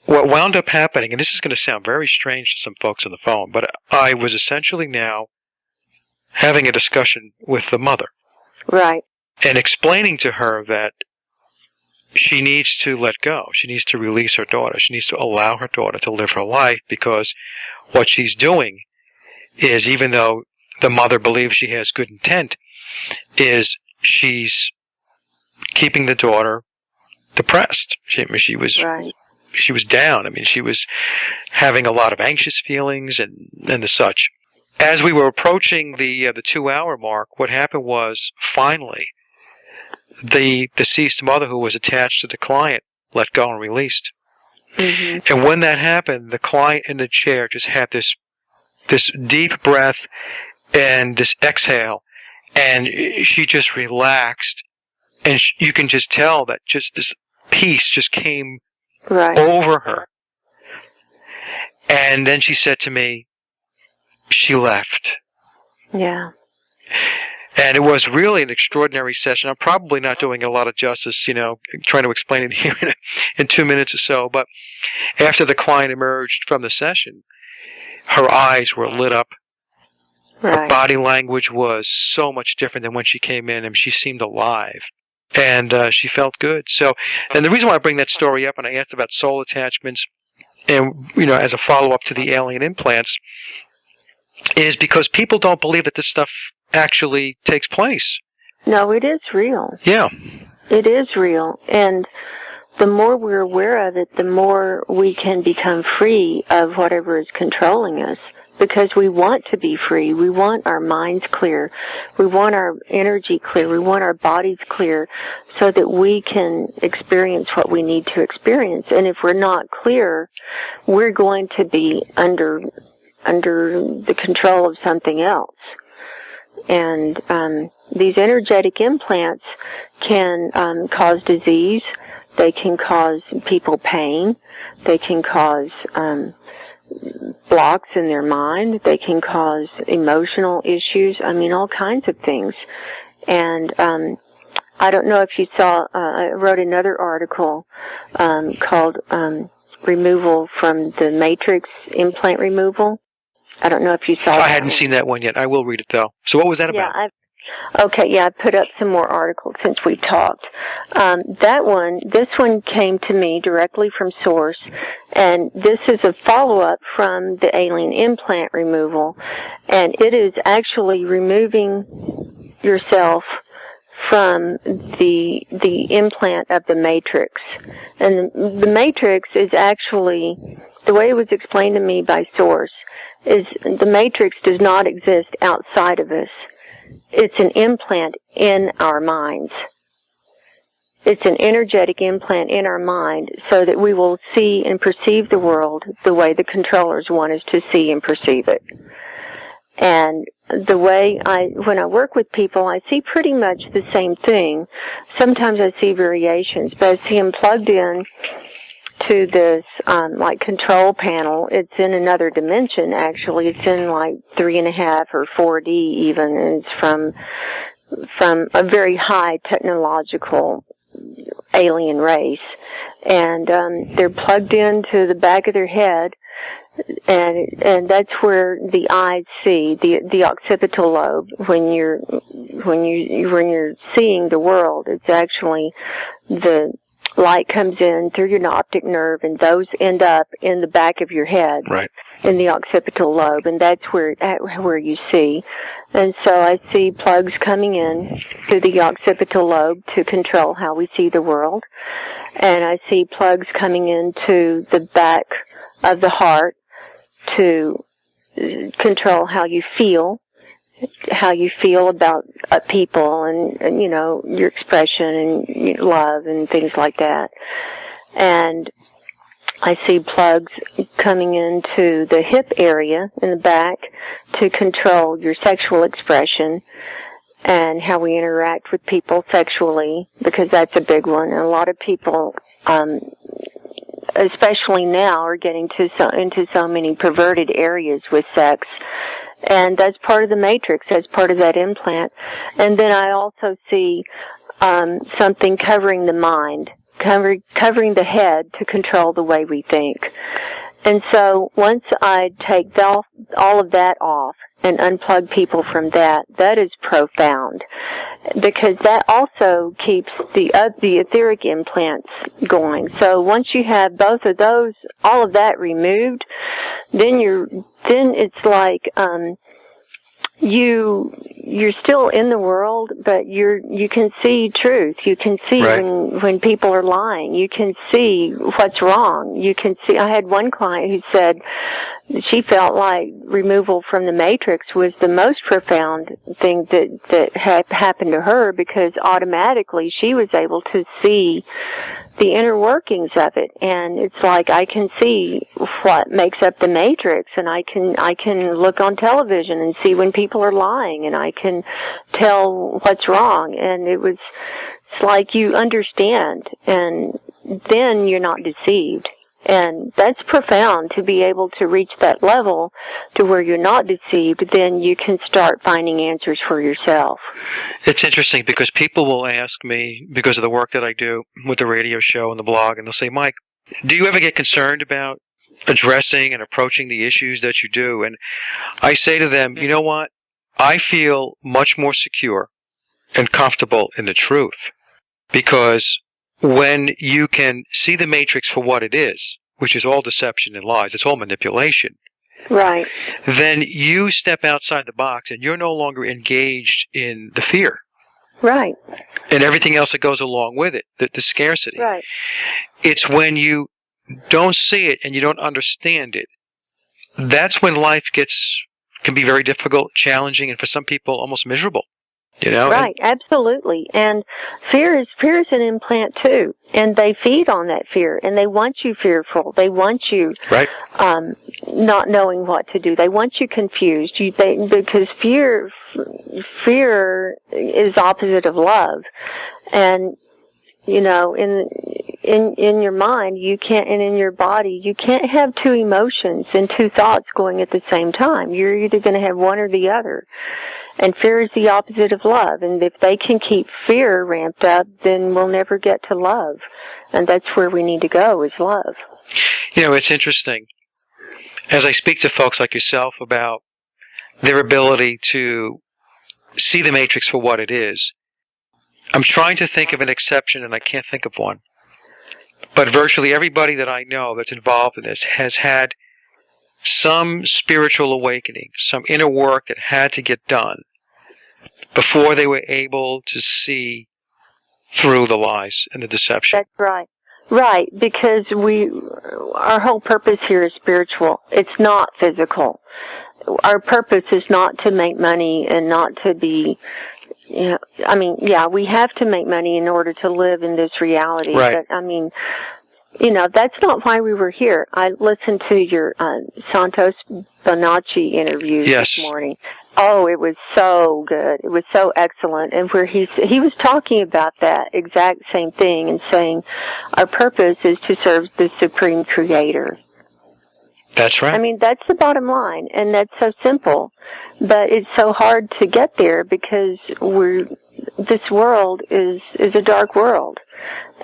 what wound up happening, and this is going to sound very strange to some folks on the phone, but I was essentially now having a discussion with the mother. Right. And explaining to her that she needs to let go. She needs to release her daughter. She needs to allow her daughter to live her life, because what she's doing is, even though the mother believes she has good intent, is she's keeping the daughter depressed. She was... Right. She was down. I mean, she was having a lot of anxious feelings and the such. As we were approaching the 2-hour mark, what happened was, finally, the deceased mother, who was attached to the client, let go and released. Mm-hmm. And when that happened, the client in the chair just had this deep breath and this exhale, and she just relaxed, and you can just tell that just this peace just came right over her. And then she said to me, she left. Yeah. And it was really an extraordinary session. I'm probably not doing a lot of justice, you know, trying to explain it here in 2 minutes or so. But after the client emerged from the session, her eyes were lit up. Right. Her body language was so much different than when she came in, and she seemed alive. And she felt good. So, and the reason why I bring that story up, and I asked about soul attachments, and, you know, as a follow-up to the alien implants, is because people don't believe that this stuff actually takes place. No, it is real. Yeah. It is real. And the more we're aware of it, the more we can become free of whatever is controlling us. Because we want to be free. We want our minds clear. We want our energy clear. We want our bodies clear so that we can experience what we need to experience. And if we're not clear, we're going to be under the control of something else. And these energetic implants can cause disease. They can cause people pain. They can cause blocks in their mind. They can cause emotional issues. I mean, all kinds of things. And I don't know if you saw, I wrote another article called Removal from the Matrix, Implant Removal. I don't know if you saw that. I hadn't seen that one yet. I will read it, though. So what was that about? I put up some more articles since we talked. This one came to me directly from Source, and this is a follow-up from the alien implant removal, and it is actually removing yourself from the implant of the matrix. And the matrix is actually, the way it was explained to me by Source, is the matrix does not exist outside of us. It's an implant in our minds. It's an energetic implant in our mind so that we will see and perceive the world the way the controllers want us to see and perceive it. And the way when I work with people, I see pretty much the same thing. Sometimes I see variations, but I see them plugged in to this, like control panel. It's in another dimension, actually. It's in like 3.5 or 4D even. And it's from a very high technological alien race. And, they're plugged into the back of their head. And that's where the eyes see the occipital lobe. When you're seeing the world, it's actually the light comes in through your optic nerve, and those end up in the back of your head, right, in the occipital lobe, and that's where you see. And so I see plugs coming in through the occipital lobe to control how we see the world, and I see plugs coming into the back of the heart to control how you feel about people and you know, your expression and love and things like that. And I see plugs coming into the hip area in the back to control your sexual expression and how we interact with people sexually, because that's a big one. And a lot of people, especially now, are getting into so many perverted areas with sex. And that's part of the matrix. That's part of that implant. And then I also see something covering the mind, covering the head to control the way we think. And so once I take all of that off and unplug people from that, that is profound, because that also keeps the etheric implants going. So once you have both of those, all of that removed, then it's like you're still in the world, but you can see truth. You can see right. when people are lying. You can see what's wrong. You can see. I had one client who said she felt like removal from the matrix was the most profound thing that had happened to her, because automatically she was able to see the inner workings of it. And it's like I can see what makes up the matrix, and I can look on television and see when people are lying, and I can tell what's wrong. And it's like you understand, and then you're not deceived. And that's profound, to be able to reach that level to where you're not deceived. Then you can start finding answers for yourself. It's interesting because people will ask me, because of the work that I do with the radio show and the blog, and they'll say, Mike, do you ever get concerned about addressing and approaching the issues that you do? And I say to them, you know what? I feel much more secure and comfortable in the truth, because when you can see the matrix for what it is, which is all deception and lies, it's all manipulation, right, then you step outside the box and you're no longer engaged in the fear. Right. And everything else that goes along with it, the scarcity. Right. It's when you don't see it and you don't understand it, that's when life can be very difficult, challenging, and for some people almost miserable. You know? Right, absolutely. And fear is an implant too, and they feed on that fear, and they want you fearful. They want you right. Not knowing what to do. They want you confused. Because fear is opposite of love, and you know, in your mind you can't, and in your body you can't have two emotions and two thoughts going at the same time. You're either going to have one or the other. And fear is the opposite of love. And if they can keep fear ramped up, then we'll never get to love. And that's where we need to go, is love. You know, it's interesting. As I speak to folks like yourself about their ability to see the matrix for what it is, I'm trying to think of an exception, and I can't think of one. But virtually everybody that I know that's involved in this has had some spiritual awakening, some inner work that had to get done before they were able to see through the lies and the deception. That's right. Right, because our whole purpose here is spiritual. It's not physical. Our purpose is not to make money and not to be, we have to make money in order to live in this reality. Right. But, that's not why we were here. I listened to your Santos Bonacci interview this morning. Oh, it was so good. It was so excellent. And where he was talking about that exact same thing and saying our purpose is to serve the Supreme Creator. That's right. That's the bottom line, and that's so simple. But it's so hard to get there because this world is a dark world,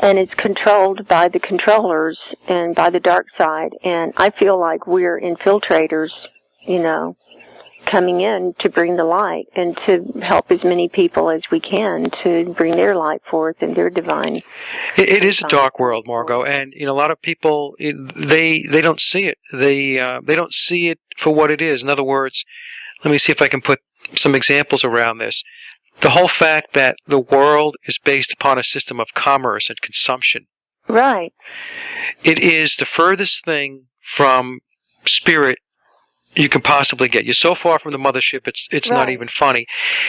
and it's controlled by the controllers and by the dark side. And I feel like we're infiltrators, coming in to bring the light and to help as many people as we can to bring their light forth and their divine. It is a dark world, Margo, and a lot of people they don't see it. They don't see it for what it is. In other words, let me see if I can put some examples around this. The whole fact that the world is based upon a system of commerce and consumption. Right. It is the furthest thing from spirit you can possibly get. You're so far from the mothership, it's right. not even funny.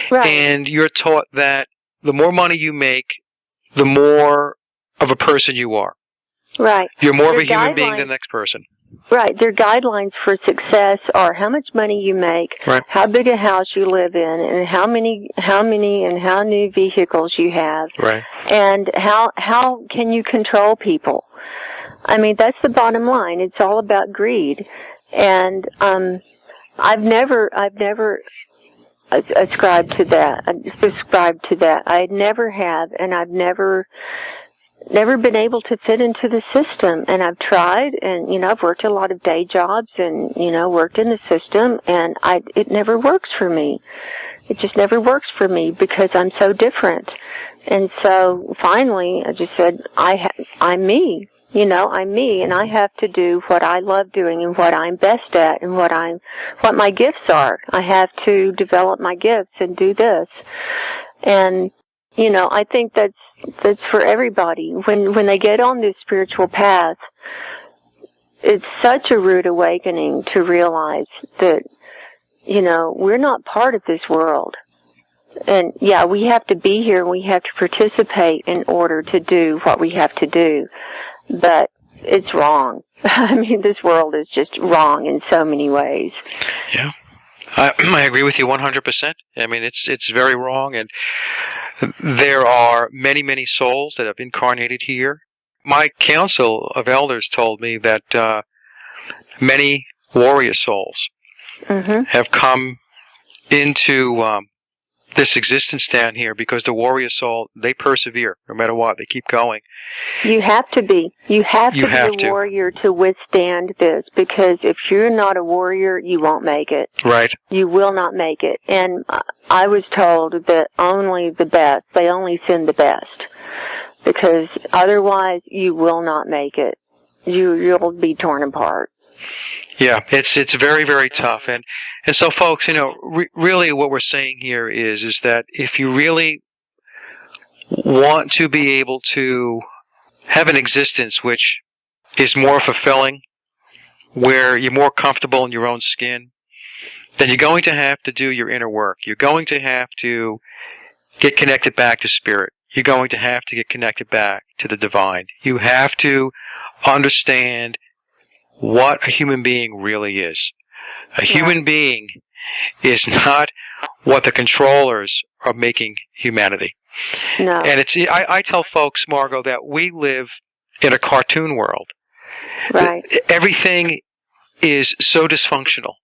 Right. And you're taught that the more money you make, the more of a person you are. Right. You're more of a human being than the next person. Right. Their guidelines for success are how much money you make, right. how big a house you live in, and how many and how new vehicles you have. Right. And how can you control people? That's the bottom line. It's all about greed. And I've never ascribed to that. I never have, and I've never been able to fit into the system. And I've tried, and I've worked a lot of day jobs, and worked in the system, and it never works for me. It just never works for me because I'm so different. And so finally, I just said, I'm me. I'm me, and I have to do what I love doing and what I'm best at and what my gifts are. I have to develop my gifts and do this. And, I think that's for everybody. When they get on this spiritual path, it's such a rude awakening to realize that, we're not part of this world. And, yeah, we have to be here and we have to participate in order to do what we have to do. But it's wrong. This world is just wrong in so many ways. Yeah. I agree with you 100%. It's very wrong, and there are many, many souls that have incarnated here. My council of elders told me that many warrior souls mm-hmm. have come into this existence down here because the warrior soul, they persevere no matter what. They keep going. You have to be. You have to be a warrior to withstand this, because if you're not a warrior, you won't make it. Right. You will not make it. And I was told that only the best, they only send the best, because otherwise you will not make it. You'll be torn apart. Yeah, it's very, very tough. And so, folks, really what we're saying here is that if you really want to be able to have an existence which is more fulfilling, where you're more comfortable in your own skin, then you're going to have to do your inner work. You're going to have to get connected back to spirit. You're going to have to get connected back to the divine. You have to understand what a human being really is. A human being is not what the controllers are making humanity. No. And I tell folks, Margo, that we live in a cartoon world. Right. Everything is so dysfunctional.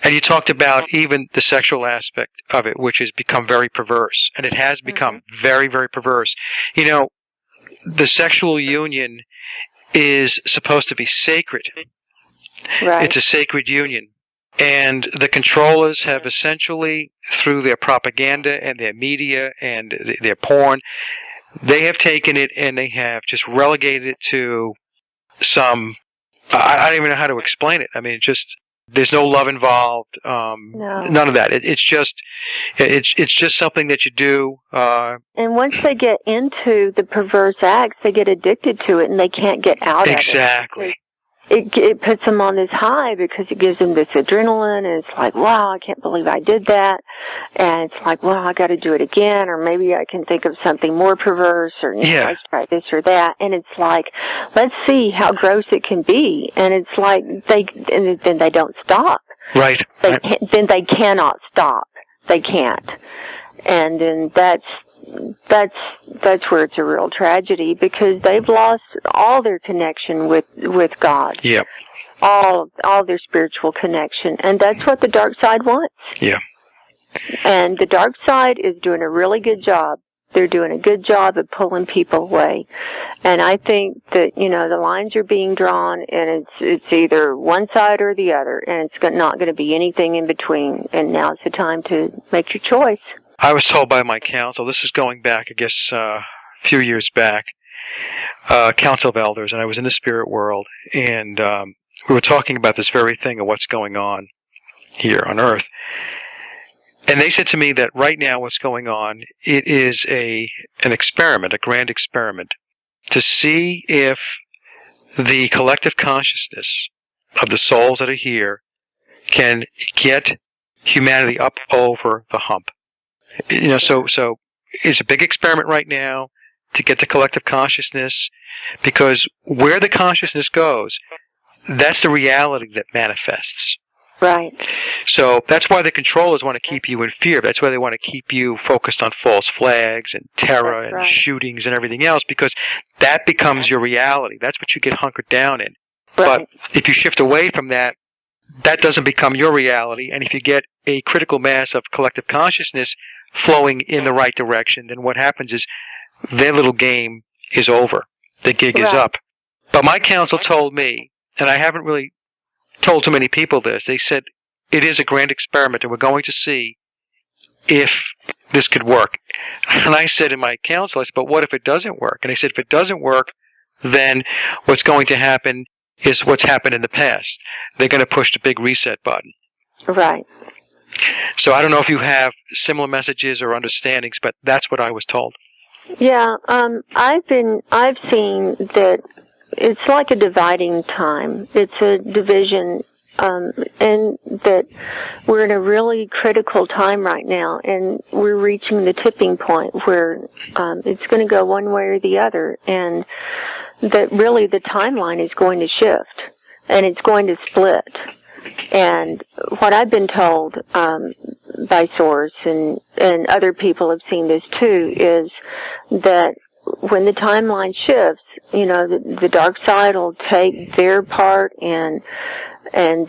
And you talked about even the sexual aspect of it, which has become very perverse. And it has become very, very perverse. The sexual union is supposed to be sacred. Right. It's a sacred union. And the controllers have essentially, through their propaganda and their media and their porn, they have taken it and they have just relegated it to some, I don't even know how to explain it. There's no love involved. No. None of that. It's just something that you do. And once they get into the perverse acts, they get addicted to it, and they can't get out of it. Exactly. It puts them on this high because it gives them this adrenaline, and it's like, wow, I can't believe I did that. And it's like, well, I got to do it again, or maybe I can think of something more perverse, or let's try this or that. And it's like, let's see how gross it can be. And it's like then they don't stop. Right. Then they cannot stop. They can't. And then that's where it's a real tragedy, because they've lost all their connection with God. Yeah. All their spiritual connection, and that's what the dark side wants. Yeah. And the dark side is doing a really good job. They're doing a good job of pulling people away. And I think that, the lines are being drawn, and it's either one side or the other, and it's not going to be anything in between. And now's the time to make your choice. I was told by my counsel, this is going back, I guess, a few years back, Council of Elders, and I was in the spirit world, and we were talking about this very thing of what's going on here on Earth. And they said to me that right now what's going on, it is an experiment, a grand experiment, to see if the collective consciousness of the souls that are here can get humanity up over the hump. So it's a big experiment right now to get the collective consciousness, because where the consciousness goes, that's the reality that manifests. Right. So that's why the controllers want to keep you in fear. That's why they want to keep you focused on false flags and terror and shootings and everything else, because that becomes your reality. That's what you get hunkered down in. Right. But if you shift away from that, that doesn't become your reality. And if you get a critical mass of collective consciousness flowing in the right direction, then what happens is their little game is over. The gig is up. But my counsel told me, and I haven't really told too many people this, they said it is a grand experiment and we're going to see if this could work. And I said in my counsel, I said, but what if it doesn't work? And they said, if it doesn't work, then what's going to happen is what's happened in the past. They're going to push the big reset button. Right. So I don't know if you have similar messages or understandings, but that's what I was told. Yeah, I've seen that it's like a dividing time. It's a division, and that we're in a really critical time right now, and we're reaching the tipping point where it's going to go one way or the other, and that really the timeline is going to shift, and it's going to split. And what I've been told by Source, and other people have seen this too, is that when the timeline shifts, the dark side will take their part, and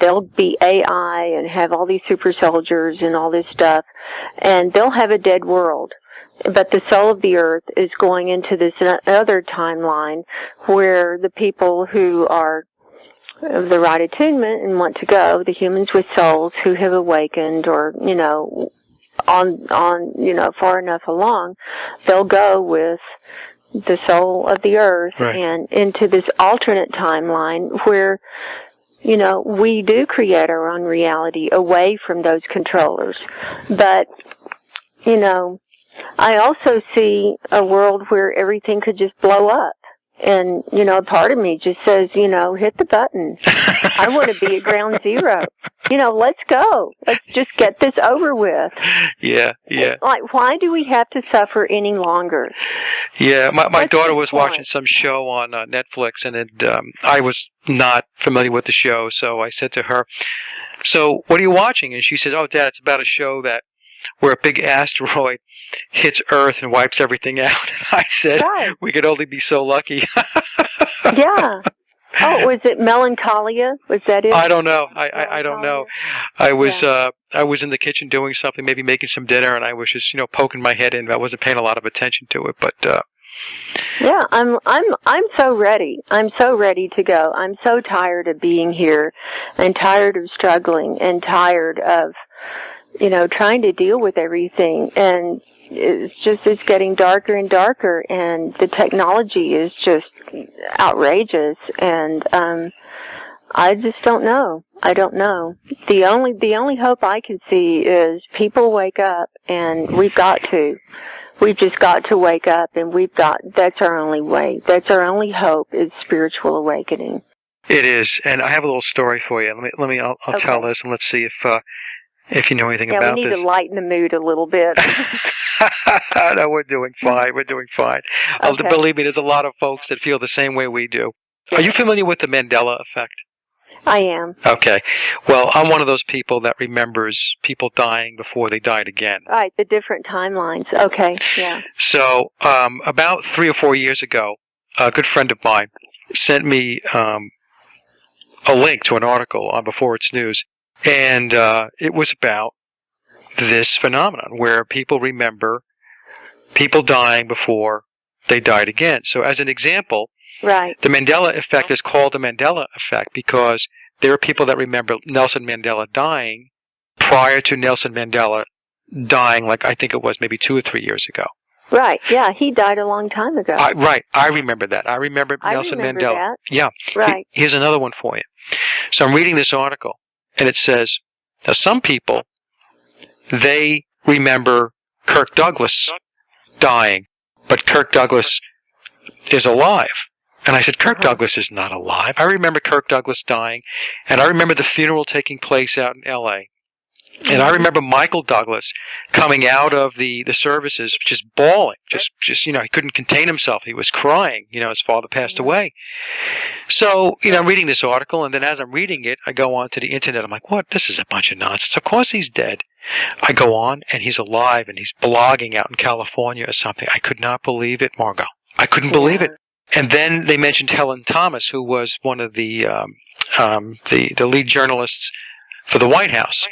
they'll be AI and have all these super soldiers and all this stuff, and they'll have a dead world. But the soul of the earth is going into this other timeline where the people who are of the right attunement and want to go, the humans with souls who have awakened, or on far enough along, they'll go with the soul of the earth and into this alternate timeline where we do create our own reality away from those controllers. But I also see a world where everything could just blow up. And, a part of me just says, hit the button. I want to be at ground zero. Let's go. Let's just get this over with. Yeah. Like, why do we have to suffer any longer? Yeah, my daughter was watching some show on Netflix, and I was not familiar with the show, so I said to her, so what are you watching? And she said, oh, Dad, it's about a show where a big asteroid hits Earth and wipes everything out. I said, we could only be so lucky. Yeah. Oh, was it Melancholia? Was that it? I don't know. I don't know. I was in the kitchen doing something, maybe making some dinner, and I was just poking my head in. I wasn't paying a lot of attention to it, but yeah, I'm so ready. I'm so ready to go. I'm so tired of being here, and tired of struggling, and tired of trying to deal with everything. And it's getting darker and darker, and the technology is just outrageous. And I just don't know. I don't know. The only hope I can see is people wake up, and we've just got to wake up, and that's our only way. That's our only hope, is spiritual awakening. It is, and I have a little story for you. I'll Okay. tell this, and let's see if you know anything about this. Yeah, we need to lighten the mood a little bit. No, we're doing fine. We're doing fine. Okay. Believe me, there's a lot of folks that feel the same way we do. Are you familiar with the Mandela effect? I am. Okay. Well, I'm one of those people that remembers people dying before they died again. Right, the different timelines. Okay, yeah. So, about 3 or 4 years ago, a good friend of mine sent me a link to an article on Before It's News, and it was about this phenomenon where people remember people dying before they died again. So, as an example, right, the Mandela effect is called the Mandela effect because there are people that remember Nelson Mandela dying prior to Nelson Mandela dying, like I think it was maybe 2 or 3 years ago. Right, yeah, he died a long time ago. Right, I remember that. I remember Nelson Mandela. That. Yeah. Right. Here's another one for you. So I'm reading this article, and it says, now some people, they remember Kirk Douglas dying, but Kirk Douglas is alive. And I said, Kirk Douglas is not alive. I remember Kirk Douglas dying, and I remember the funeral taking place out in L.A., and I remember Michael Douglas coming out of the services just bawling, just he couldn't contain himself. He was crying, his father passed away. So, I'm reading this article, and then as I'm reading it, I go on to the internet. I'm like, what? This is a bunch of nonsense. Of course he's dead. I go on, and he's alive, and he's blogging out in California or something. I could not believe it, Margo. I couldn't believe it. And then they mentioned Helen Thomas, who was one of the lead journalists for the White House.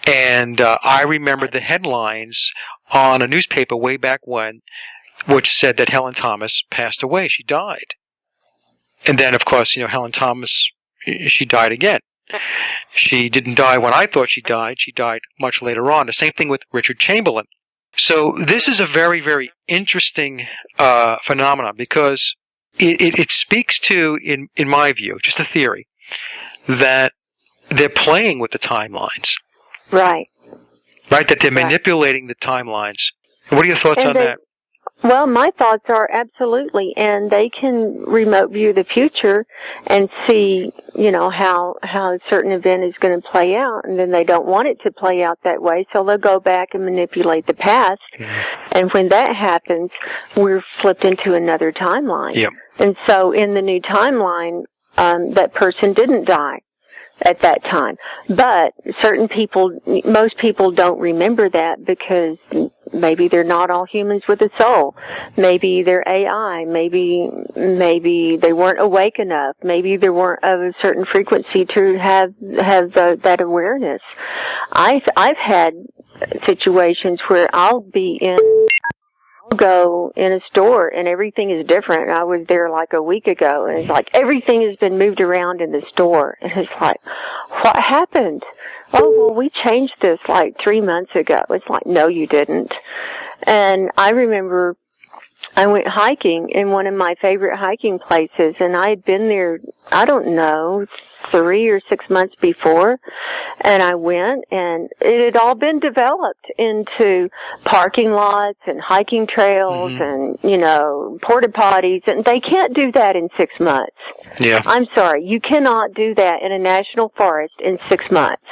And I remembered the headlines on a newspaper way back when, which said that Helen Thomas passed away. She died. And then, of course, Helen Thomas, she died again. She didn't die when I thought she died. She died much later on. The same thing with Richard Chamberlain. So this is a very, very interesting phenomenon because it speaks to, in my view, just a theory, that they're playing with the timelines. Right. Right, that they're manipulating the timelines. What are your thoughts on that? Well, my thoughts are absolutely, and they can remote view the future and see, how a certain event is going to play out, and then they don't want it to play out that way, so they'll go back and manipulate the past. And when that happens, we're flipped into another timeline. Yep. And so in the new timeline, that person didn't die at that time. But most people don't remember that because maybe they're not all humans with a soul. Maybe they're AI. Maybe they weren't awake enough. Maybe they weren't of a certain frequency to have that awareness. I've had situations where I'll go in a store and everything is different. I was there like a week ago and it's like everything has been moved around in the store. And it's like, what happened? Oh, well, we changed this like 3 months ago. It's like, no, you didn't. And I remember I went hiking in one of my favorite hiking places, and I had been there, I don't know, 3 or 6 months before, and I went, and it had all been developed into parking lots and hiking trails and, porta potties, and they can't do that in 6 months. Yeah. I'm sorry, you cannot do that in a national forest in 6 months.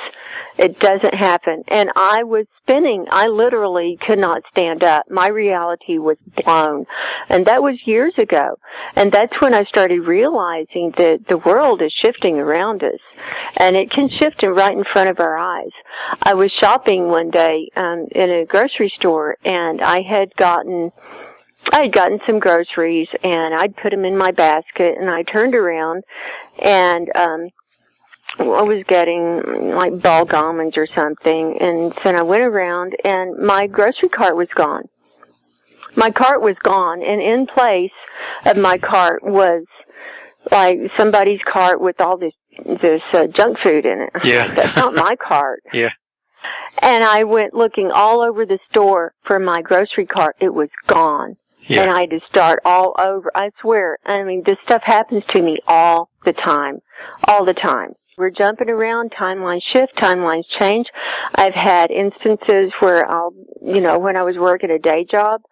It doesn't happen. And I was spinning. I literally could not stand up. My reality was blown. And that was years ago. And that's when I started realizing that the world is shifting around us. And it can shift right in front of our eyes. I was shopping one day in a grocery store, and I had gotten some groceries, and I'd put them in my basket, and I turned around, and I was getting like bulk almonds or something, and so I went around, and my grocery cart was gone. My cart was gone, and in place of my cart was like somebody's cart with all this junk food in it. Yeah. That's not my cart. Yeah. And I went looking all over the store for my grocery cart. It was gone. Yeah. And I had to start all over. I swear. I mean, this stuff happens to me all the time. All the time. We're jumping around, timelines shift, timelines change. I've had instances where when I was working a day job,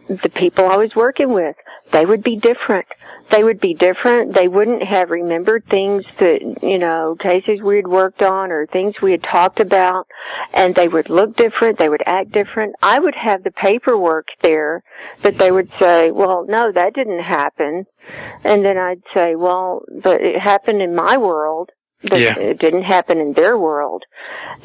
the people I was working with, they would be different. They would be different. They wouldn't have remembered things that, cases we had worked on or things we had talked about, and they would look different. They would act different. I would have the paperwork there, but they would say, well, no, that didn't happen. And then I'd say, well, but it happened in my world. But it didn't happen in their world.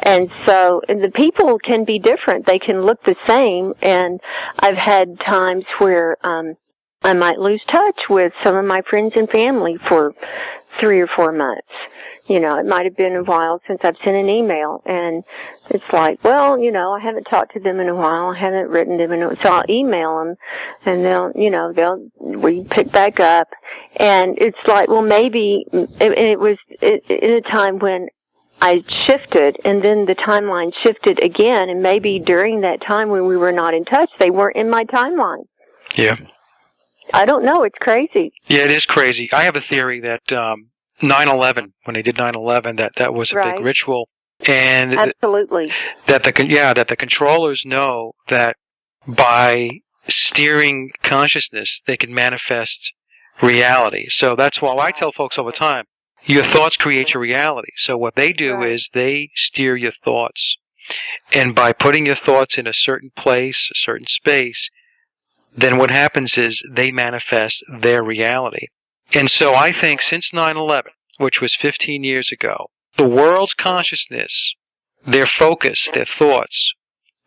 And so the people can be different. They can look the same. And I've had times where I might lose touch with some of my friends and family for 3 or 4 months. It might have been a while since I've sent an email. And it's like, well, I haven't talked to them in a while. I haven't written them in a while. So I'll email them. And we pick back up. And it's like, well, maybe, it was in a time when I shifted, and then the timeline shifted again, and maybe during that time when we were not in touch, they weren't in my timeline. Yeah. I don't know. It's crazy. Yeah, it is crazy. I have a theory that 9/11, when they did 9/11, that was a big ritual, and absolutely that the controllers know that by steering consciousness, they can manifest reality. So that's why I tell folks all the time, your thoughts create your reality. So what they do is they steer your thoughts. And by putting your thoughts in a certain place, a certain space, then what happens is they manifest their reality. And so I think since 9/11, which was 15 years ago, the world's consciousness, their focus, their thoughts,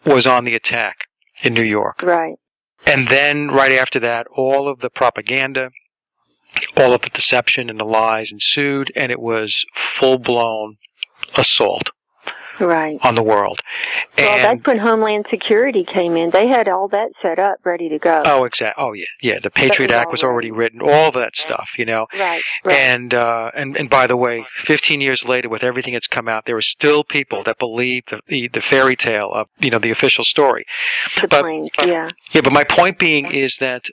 was on the attack in New York. Right. And then right after that, all of the propaganda, all of the deception and the lies ensued, and it was full-blown assault on the world. Well, that's when Homeland Security came in. They had all that set up, ready to go. Oh, exactly. Oh, yeah. Yeah, the Patriot Act was already written, all that stuff, Right. And by the way, 15 years later, with everything that's come out, there are still people that believe the fairy tale of, the official story. The planes, yeah. Yeah, but my point being is that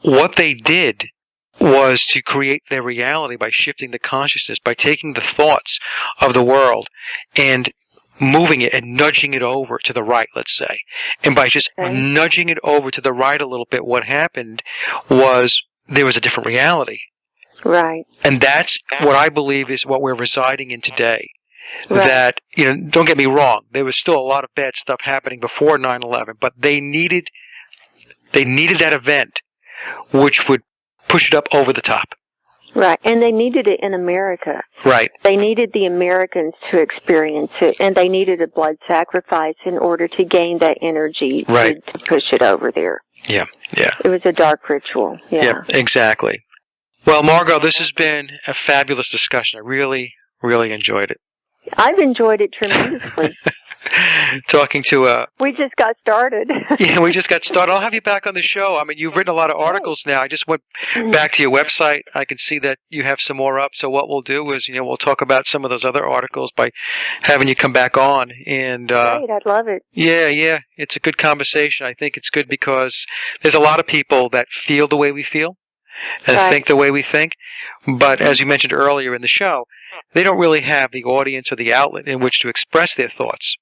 what they did was to create their reality by shifting the consciousness, by taking the thoughts of the world and moving it and nudging it over to the right, let's say. And by just nudging it over to the right a little bit, what happened was there was a different reality. Right. And that's what I believe is what we're residing in today. Right. That, don't get me wrong, there was still a lot of bad stuff happening before 9/11, but they needed that event which would push it up over the top. Right, and they needed it in America. Right. They needed the Americans to experience it, and they needed a blood sacrifice in order to gain that energy to push it over there. Yeah, yeah. It was a dark ritual. Yeah, exactly. Well, Margo, this has been a fabulous discussion. I really, really enjoyed it. I've enjoyed it tremendously. Talking to we just got started. Yeah, we just got started. I'll have you back on the show. I mean, you've written a lot of articles now. I just went back to your website. I can see that you have some more up. So what we'll do is, we'll talk about some of those other articles by having you come back on. And great, I'd love it. Yeah, it's a good conversation. I think it's good because there's a lot of people that feel the way we feel and think the way we think. But as you mentioned earlier in the show, they don't really have the audience or the outlet in which to express their thoughts.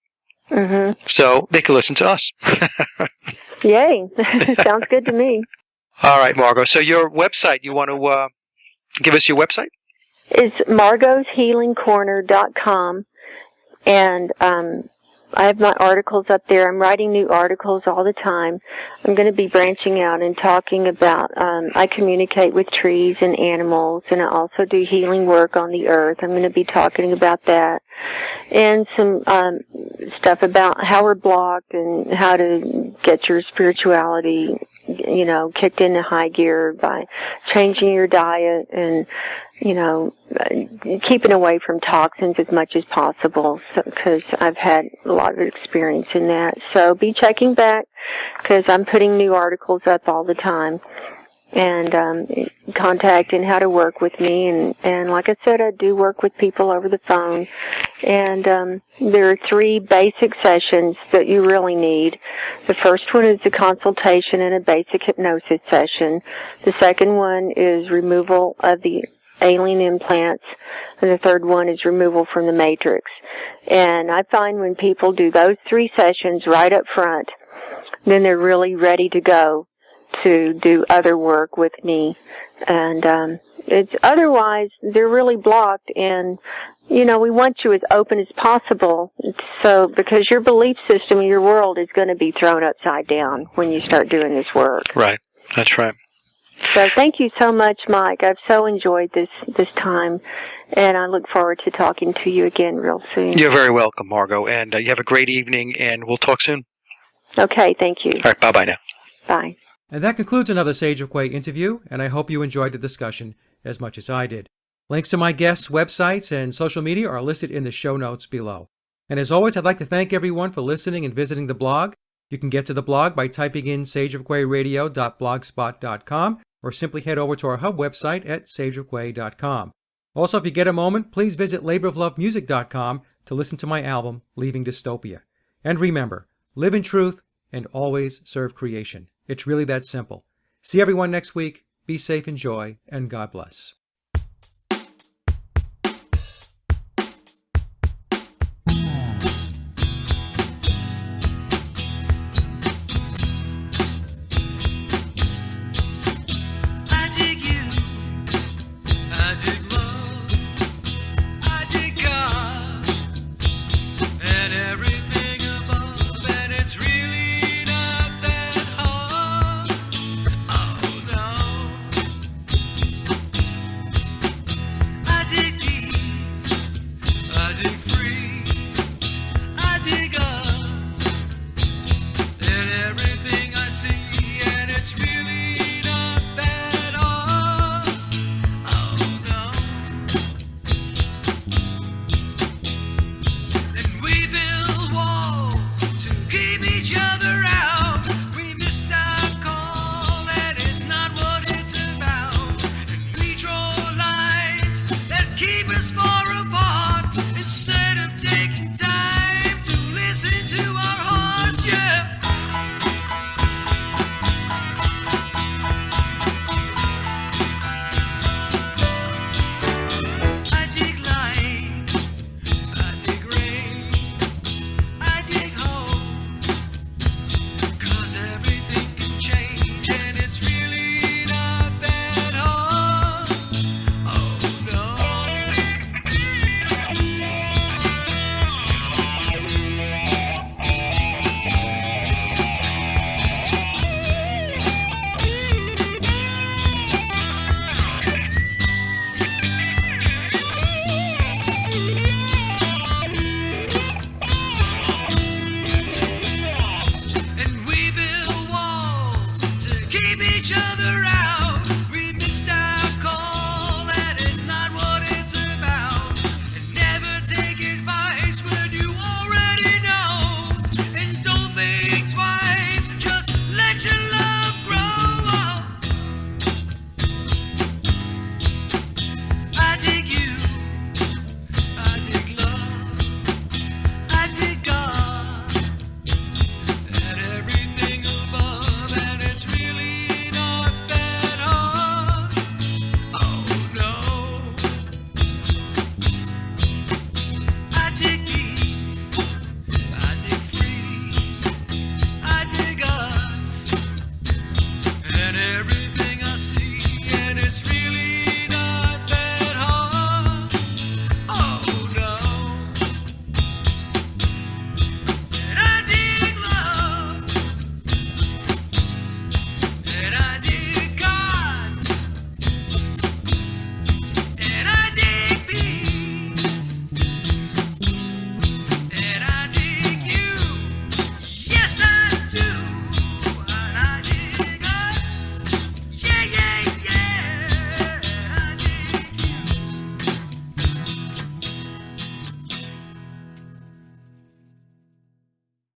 Mm-hmm. So they can listen to us. Yay. Sounds good to me. All right, Margo. So your website, you want to give us your website? It's margoshealingcorner.com. And I have my articles up there. I'm writing new articles all the time. I'm going to be branching out and talking about, I communicate with trees and animals, and I also do healing work on the earth. I'm going to be talking about that. And some stuff about how we're blocked and how to get your spirituality, kicked into high gear by changing your diet and, keeping away from toxins as much as possible, because I've had a lot of experience in that. So be checking back, because I'm putting new articles up all the time. and contact and how to work with me. And like I said, I do work with people over the phone. And there are 3 basic sessions that you really need. The first one is a consultation and a basic hypnosis session. The second one is removal of the alien implants, and the third one is removal from the matrix. And I find when people do those 3 sessions right up front, then they're really ready to go to do other work with me. And it's otherwise they're really blocked, and we want you as open as possible, so because your belief system and your world is going to be thrown upside down when you start doing this work. Right. That's right. So thank you so much, Mike. I've so enjoyed this time, and I look forward to talking to you again real soon. You're very welcome, Margo, and you have a great evening, and we'll talk soon. Okay, thank you. All right, bye-bye now. Bye. And that concludes another Sage of Quay interview, and I hope you enjoyed the discussion as much as I did. Links to my guests' websites and social media are listed in the show notes below. And as always, I'd like to thank everyone for listening and visiting the blog. You can get to the blog by typing in sageofquayradio.blogspot.com or simply head over to our hub website at sageofquay.com. Also, if you get a moment, please visit laboroflovemusic.com to listen to my album, Leaving Dystopia. And remember, live in truth and always serve creation. It's really that simple. See everyone next week. Be safe, enjoy, and God bless.